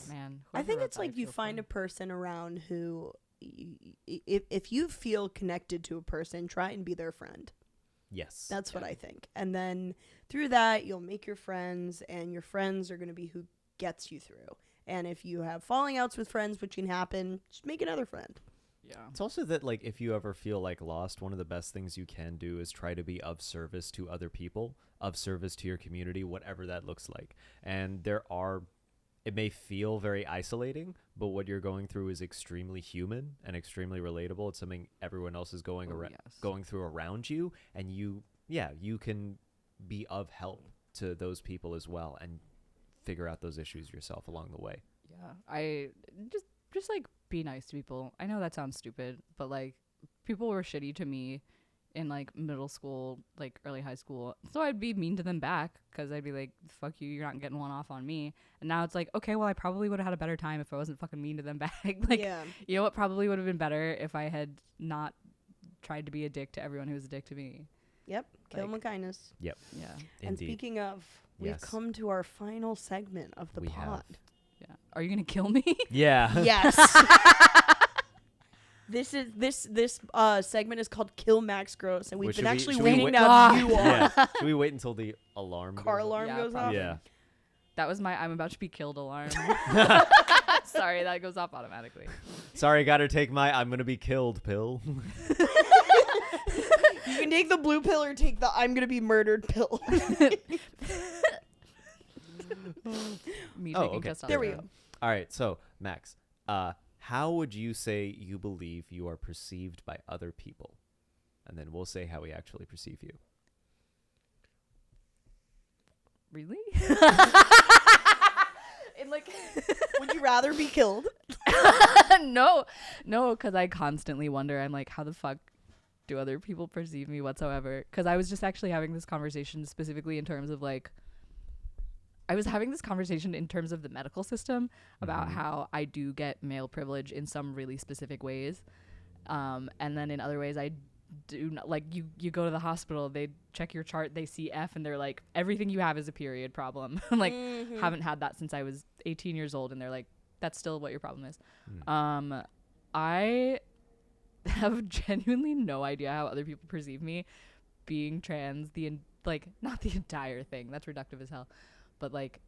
man. I whoever think wrote it's that, I like you feel find for. a person around who, if you feel connected to a person, try and be their friend. Yes. That's what I think. And then through that, you'll make your friends, and your friends are going to be who gets you through. And if you have falling outs with friends, which can happen, just make another friend. Yeah. It's also that, like, if you ever feel like lost, one of the best things you can do is try to be of service to other people, of service to your community, whatever that looks like. And it may feel very isolating, but what you're going through is extremely human and extremely relatable. It's something everyone else is going Oh, around, yes. going through around you, and you can be of help to those people as well and figure out those issues yourself along the way. Yeah, I just like be nice to people. I know that sounds stupid, but like people were shitty to me in like middle school, like early high school. So I'd be mean to them back because I'd be like, fuck you, you're not getting one off on me. And now it's like, okay, well, I probably would have had a better time if I wasn't fucking mean to them back. Like, Yeah. you know what probably would have been better if I had not tried to be a dick to everyone who was a dick to me. Yep. Kill 'em Like- with kindness. Yep. Yeah. And Indeed. speaking of, we've Yes. come to our final segment of the We have. pod. Yeah. Are you going to kill me? Yeah. Yes. This segment is called Kill Max Gross, and we've Which been should we- actually should we waiting wait- to God. have you on. Yeah. Should we wait until the alarm Car goes off? alarm Yeah, goes off. probably. Yeah. That was my I'm about to be killed alarm. Sorry, that goes off automatically. Sorry, gotta take my I'm gonna be killed pill. You can take the blue pill or take the I'm gonna be murdered pill. Me Oh, taking okay. testosterone. There we go. All right, so Max, how would you say you believe you are perceived by other people? And then we'll say how we actually perceive you. Really? In like Would you rather be killed? no, because I constantly wonder. I'm like, how the fuck do other people perceive me whatsoever? Because I was just actually having this conversation specifically in terms of like, I was having this conversation in terms of the medical system about how I do get male privilege in some really specific ways, and then in other ways I do not. Like you go to the hospital, they check your chart, they see F, and they're like, everything you have is a period problem. I'm like, haven't had that since I was 18 years old, and they're like, that's still what your problem is. I have genuinely no idea how other people perceive me being trans. Like not the entire thing, that's reductive as hell, but like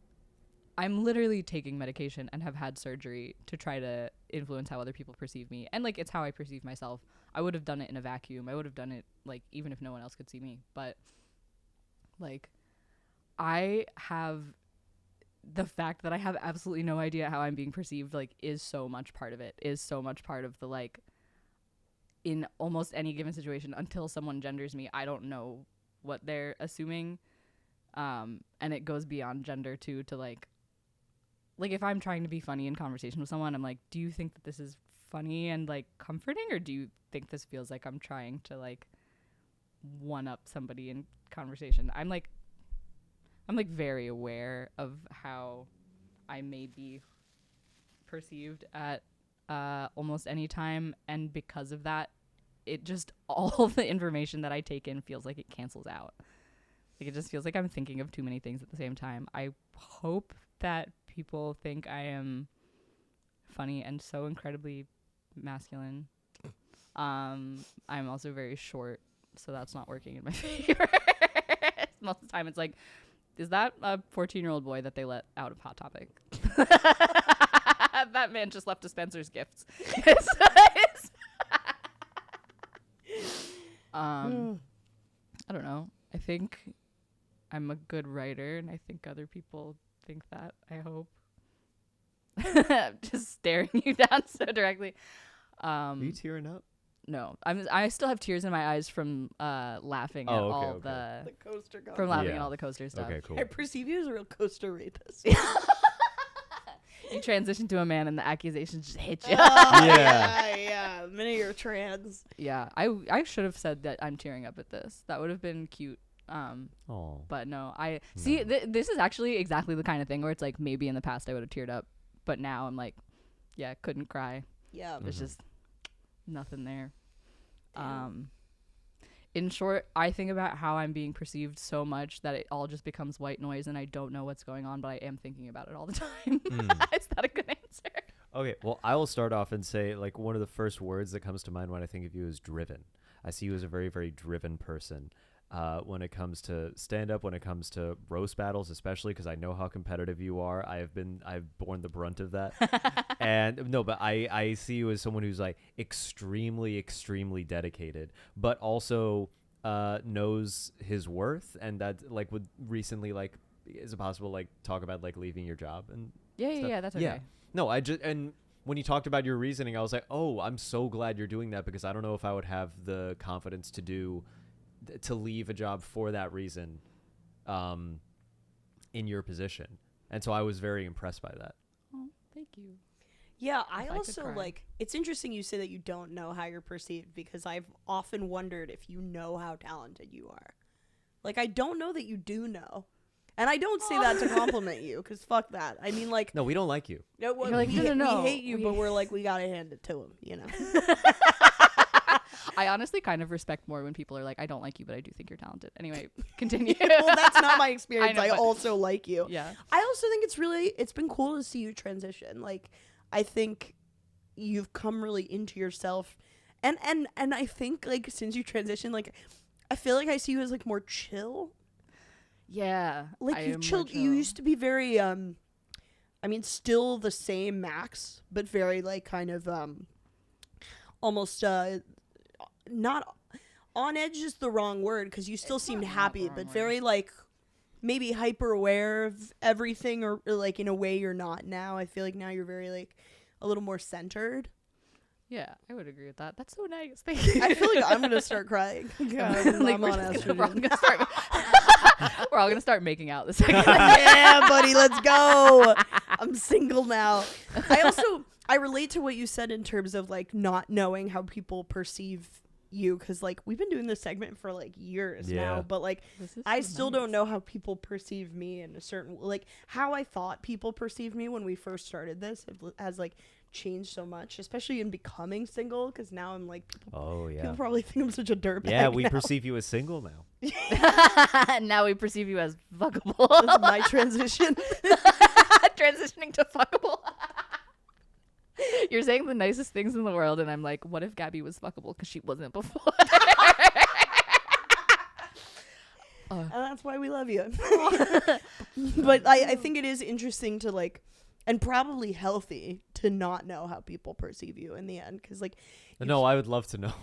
I'm literally taking medication and have had surgery to try to influence how other people perceive me, and like it's how I perceive myself. I would have done it in a vacuum. I would have done it like even if no one else could see me, but like I have the fact that I have absolutely no idea how I'm being perceived, like, is so much part of it, is so much part of the, like, in almost any given situation, until someone genders me, I don't know what they're assuming. And it goes beyond gender, too, to, like, if I'm trying to be funny in conversation with someone, I'm like, do you think that this is funny and, like, comforting, or do you think this feels like I'm trying to, like, one-up somebody in conversation? I'm very aware of how I may be perceived at almost any time, and because of that, it just, all of the information that I take in feels like it cancels out. Like, it just feels like I'm thinking of too many things at the same time. I hope that people think I am funny and so incredibly masculine. I'm also very short, so that's not working in my favor. Most of the time it's like, is that a 14-year-old boy that they let out of Hot Topic? That man just left Spencer's gifts. I don't know. I think I'm a good writer, and I think other people think that. I hope. Just staring you down so directly. Are you tearing up? No, I still have tears in my eyes from laughing at all The coaster from comment. laughing Yeah. at all the coaster stuff. Okay, cool. I perceive you as a real coaster rapist. You transition to a man, and the accusations just hit you. Yeah. The minute you're trans. Yeah, I should have said that I'm tearing up at this. That would have been cute. Oh. But no, I see. This is actually exactly the kind of thing where it's like, maybe in the past I would have teared up, but now I'm like, yeah, couldn't cry. Yeah. There's just nothing there. In short, I think about how I'm being perceived so much that it all just becomes white noise, and I don't know what's going on, but I am thinking about it all the time. Is that a good answer? Okay, well, I will start off and say, like, one of the first words that comes to mind when I think of you is driven. I see you as a very, very driven person. When it comes to stand-up, when it comes to roast battles, especially because I know how competitive you are. I've borne the brunt of that. And no, but I see you as someone who's like extremely, extremely dedicated, but also knows his worth, and that like would recently, like, is it possible, like, talk about like leaving your job and Yeah, that's okay. yeah. No, and when you talked about your reasoning, I was like, oh, I'm so glad you're doing that, because I don't know if I would have the confidence to leave a job for that reason. in your position. And so I was very impressed by that. Oh, thank you. Yeah, If I could also cry. like it's interesting you say that you don't know how you're perceived because I've often wondered if you know how talented you are. Like I don't know that you do know. And I don't say that to compliment you cuz fuck that. I mean like No, we don't like you. no, You're like, we, no, we hate you we- but we're like we got to hand it to him, you know. I honestly kind of respect more when people are like, I don't like you, but I do think you're talented. Anyway, continue. Well, that's not my experience. I I know, but- also like you. Yeah. I also think it's been cool to see you transition. Like I think you've come really into yourself and I think like since you transitioned like I feel like I see you as like more chill. Yeah. Like I you've am more chilled you chill. used to be very I mean still the same Max, but very like kind of almost not on edge is the wrong word because you still It's seemed not happy, the wrong but word. very like maybe hyper aware of everything or like in a way you're not now. I feel like now you're very like a little more centered. Yeah, I would agree with that. That's so nice. Thank you. I feel like I'm gonna start crying. Like, I'm we're, on just gonna, we're all estrogen. gonna start. We're all gonna start making out the second. Yeah, buddy, let's go. I'm single now. I relate to what you said in terms of like not knowing how people perceive you because like we've been doing this segment for like years Yeah. now, but like This is I so still nice. don't know how people perceive me in a certain like how I thought people perceived me when we first started this has like changed so much, especially in becoming single because now I'm like Oh, people yeah. probably think I'm such a dirtbag. Yeah, we now. perceive you as single now. Now we perceive you as fuckable. That's my transition. Transitioning to fuckable. You're saying the nicest things in the world, and I'm like, what if Gabby was fuckable because she wasn't before? And that's why we love you. But I think it is interesting to like, and probably healthy to not know how people perceive you in the end. Because like, No, I would love to know.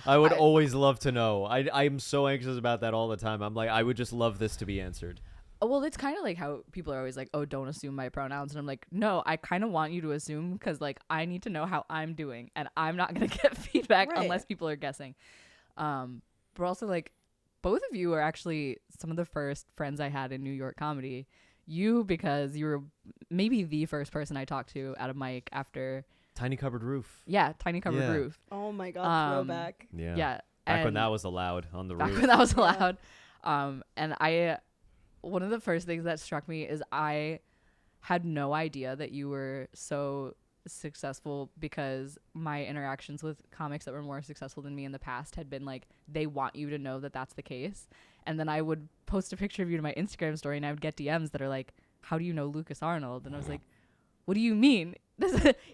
I would always love to know. I'm so anxious about that all the time. I'm like, I would just love this to be answered. Well, it's kind of like how people are always like, oh, don't assume my pronouns. And I'm like, no, I kind of want you to assume because, like, I need to know how I'm doing. And I'm not going to get feedback Right. unless people are guessing. But also, like, both of you are actually some of the first friends I had in New York comedy. You, because you were maybe the first person I talked to at a mic after, Tiny Cupboard Roof. yeah, Tiny Covered Yeah. Roof. oh my god, throwback. Yeah. Yeah. Back when and- that was allowed on the back roof. when that was Yeah. allowed. And one of the first things that struck me is I had no idea that you were so successful because my interactions with comics that were more successful than me in the past had been like, they want you to know that that's the case. And then I would post a picture of you to my Instagram story and I would get DMs that are like, how do you know Lucas Arnold? And I was like, what do you mean?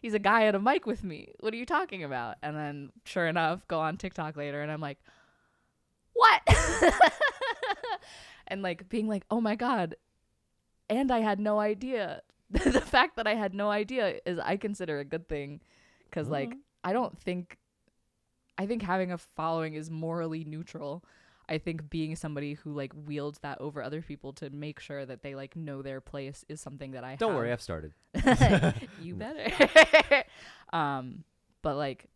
He's a guy at a mic with me. What are you talking about? And then sure enough, go on TikTok later and I'm like, what? And like being like, oh my God. And I had no idea. The fact that I had no idea is I consider a good thing. Cause like, I think having a following is morally neutral. I think being somebody who like wields that over other people to make sure that they like know their place is something that I Don't have. worry, I've started. You better. But like,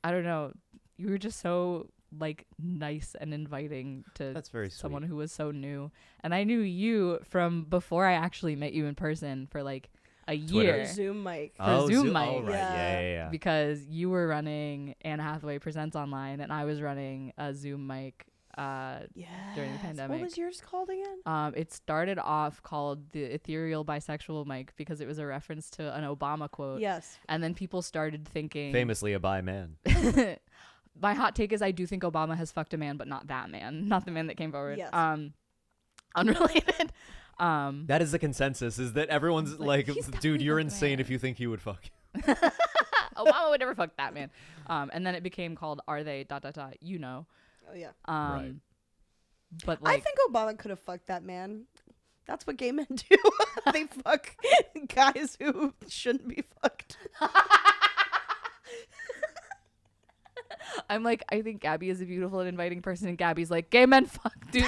I don't know. You were just so like nice and inviting to That's very someone sweet. who was so new. And I knew you from before I actually met you in person for like a Twitter. year. Zoom mic. For Zoom Oh, mic. right. Yeah. Yeah. Because you were running Anne Hathaway Presents Online and I was running a Zoom mic. Yeah. during the pandemic. What was yours called again? It started off called the Ethereal Bisexual Mic because it was a reference to an Obama quote. Yes. And then people started thinking Famously a bi man. my hot take is I do think Obama has fucked a man, but not that man. Not the man that came forward. Yes. Unrelated. That is the consensus, is that everyone's like, he's definitely dude, you're fucked a insane man." if you think he would fuck. Obama would never fuck that man. And then it became called Are They ... You know. Oh yeah. Right. But like I think Obama could have fucked that man. That's what gay men do. They fuck guys who shouldn't be fucked. I'm like, I think Gabby is a beautiful and inviting person, and Gabby's like, gay men fuck dudes.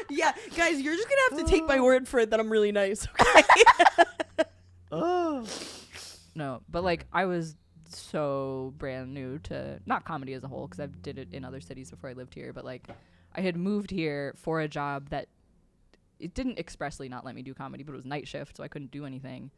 Yeah, guys, you're just gonna have to take my word for it that I'm really nice. Okay. Oh. No, but like I was so brand new to not comedy as a whole because I did it in other cities before I lived here, but like I had moved here for a job that it didn't expressly not let me do comedy, but it was night shift, so I couldn't do anything.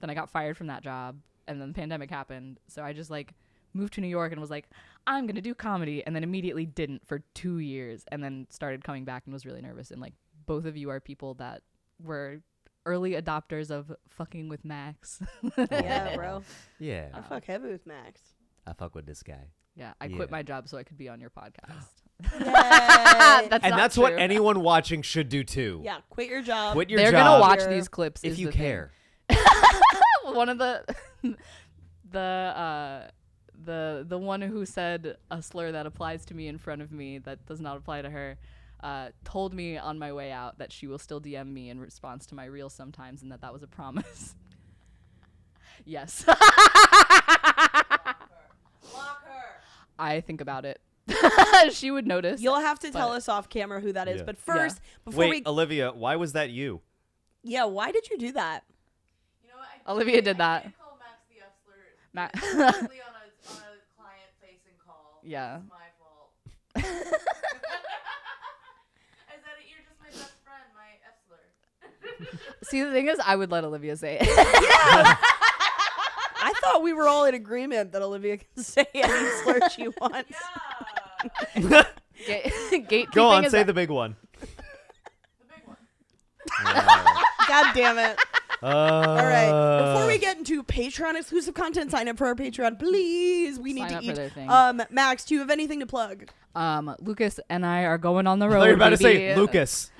Then I got fired from that job, and then the pandemic happened. So I just like moved to New York and was like, I'm going to do comedy, and then immediately didn't for 2 years, and then started coming back and was really nervous. And like both of you are people that were early adopters of fucking with Max. Yeah, bro. Yeah. I fuck heavy with Max. I fuck with this guy. Yeah, I quit Yeah. my job so I could be on your podcast. Yay. That's And not that's what true. anyone watching should do too. Yeah, quit your job. Quit your They're job gonna watch Here. these clips if is you the thing. care. One of the one who said a slur that applies to me in front of me that does not apply to her told me on my way out that she will still DM me in response to my reels sometimes, and that was a promise. Yes. I think about it. She would notice. You'll have to tell but- us off camera who that is. Yeah. But first, before Wait, Olivia, why was that you? yeah, why did you do that? Olivia did that. Ma- yeah. See, the thing is, I would let Olivia say it. I thought we were all in agreement that Olivia can say any slur she wants. Gatekeeping Go on, is say a- the big one. God damn it. All right. Before we Uh, get into Patreon exclusive content, sign up for our Patreon, please. We need Sign to up for eat. their thing. Max, do you have anything to plug? Lucas and I are going on the I road. thought you were about to say baby. Lucas.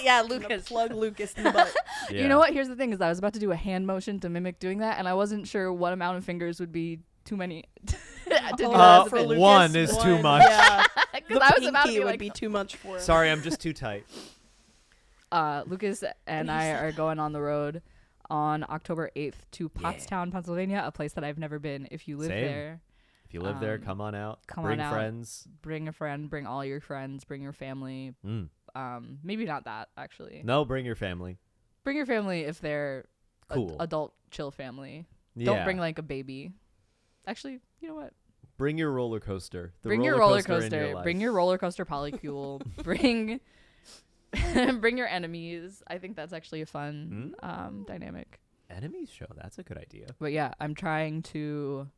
Yeah, Lucas. Plug Lucas in the butt. You know what? Here's the thing: is I was about to do a hand motion to mimic doing that, and I wasn't sure what amount of fingers would be too many to do that as a for bit. Lucas, one is too much. Yeah, Because the I was about to pinky be would like, be too much for him. Sorry, I'm just too tight. Lucas and I are going on the road on October 8th to Pottstown, Pennsylvania, a place that I've never been. If you live Same. there, If you live there, Um, come on out. come Bring on out. friends. bring a friend, bring all your friends, bring your family. Mm. Maybe not that actually. No, bring your family. Bring your family if they're Cool. adult chill family. Yeah. Don't bring like a baby. Actually, you know what? Bring your roller coaster. The Bring your roller in your coaster. life. Bring your roller coaster polycule. bring bring your enemies. I think that's actually a fun dynamic. enemies show. That's a good idea. But yeah, I'm trying to,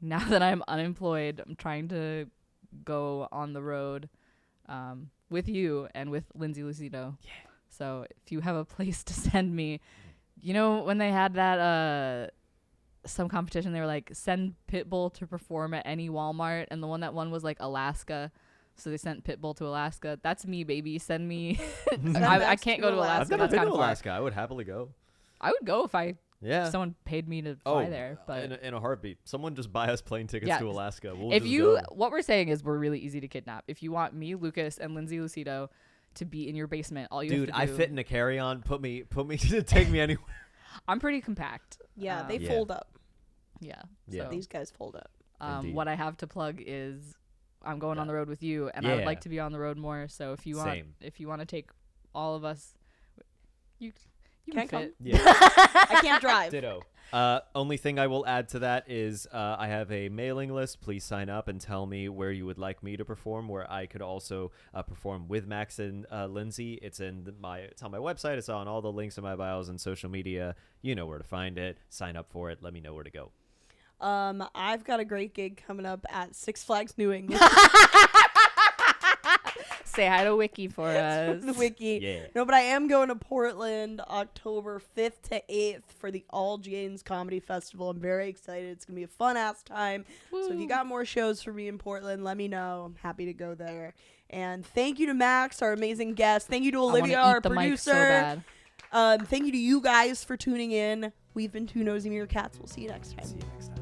now that I'm unemployed, I'm trying to go on the road with you and with Lindsay Lucido. Yeah. So if you have a place to send me, you know, when they had that some competition, they were like, send Pitbull to perform at any Walmart, and the one that won was like Alaska. So they sent Pitbull to Alaska. That's me, baby. Send me. I Max can't to go to Alaska. I've Alaska. never That's been kind to of far. Alaska. I would happily go. I would go if Yeah. someone paid me to fly there. But in a heartbeat. Someone just buy us plane tickets Yeah. to Alaska. We'll if just you, go. what we're saying is we're really easy to kidnap. If you want me, Lucas, and Lindsay Lucido to be in your basement, all you Dude, have to I do. fit in a carry-on. Put me take me anywhere. I'm pretty compact. Yeah, they Yeah. fold up. Yeah. Yeah. So, These guys fold up. Indeed. what I have to plug is I'm going on Yeah. the road with you, and I would Yeah. like to be on the road more. So if you want, Same. if you want to take all of us, you Can't can fit. Yeah. I can't drive. Ditto. Only thing I will add to that is I have a mailing list. Please sign up and tell me where you would like me to perform, where I could also perform with Max and Lindsay. It's on my website. It's on all the links in my bios and social media. You know where to find it. Sign up for it. Let me know where to go. I've got a great gig coming up at Six Flags New England. Say hi to Wiki for us. The wiki. Yeah. No, but I am going to Portland October 5th to 8th for the All Janes Comedy Festival. I'm very excited. It's going to be a fun ass time. So if you got more shows for me in Portland, let me know. I'm happy to go there. And thank you to Max, our amazing guest. Thank you to I wanna Olivia, eat our the mic producer. so bad. Thank you to you guys for tuning in. We've been two Nosy Meerkats. We'll see you next time. See you next time.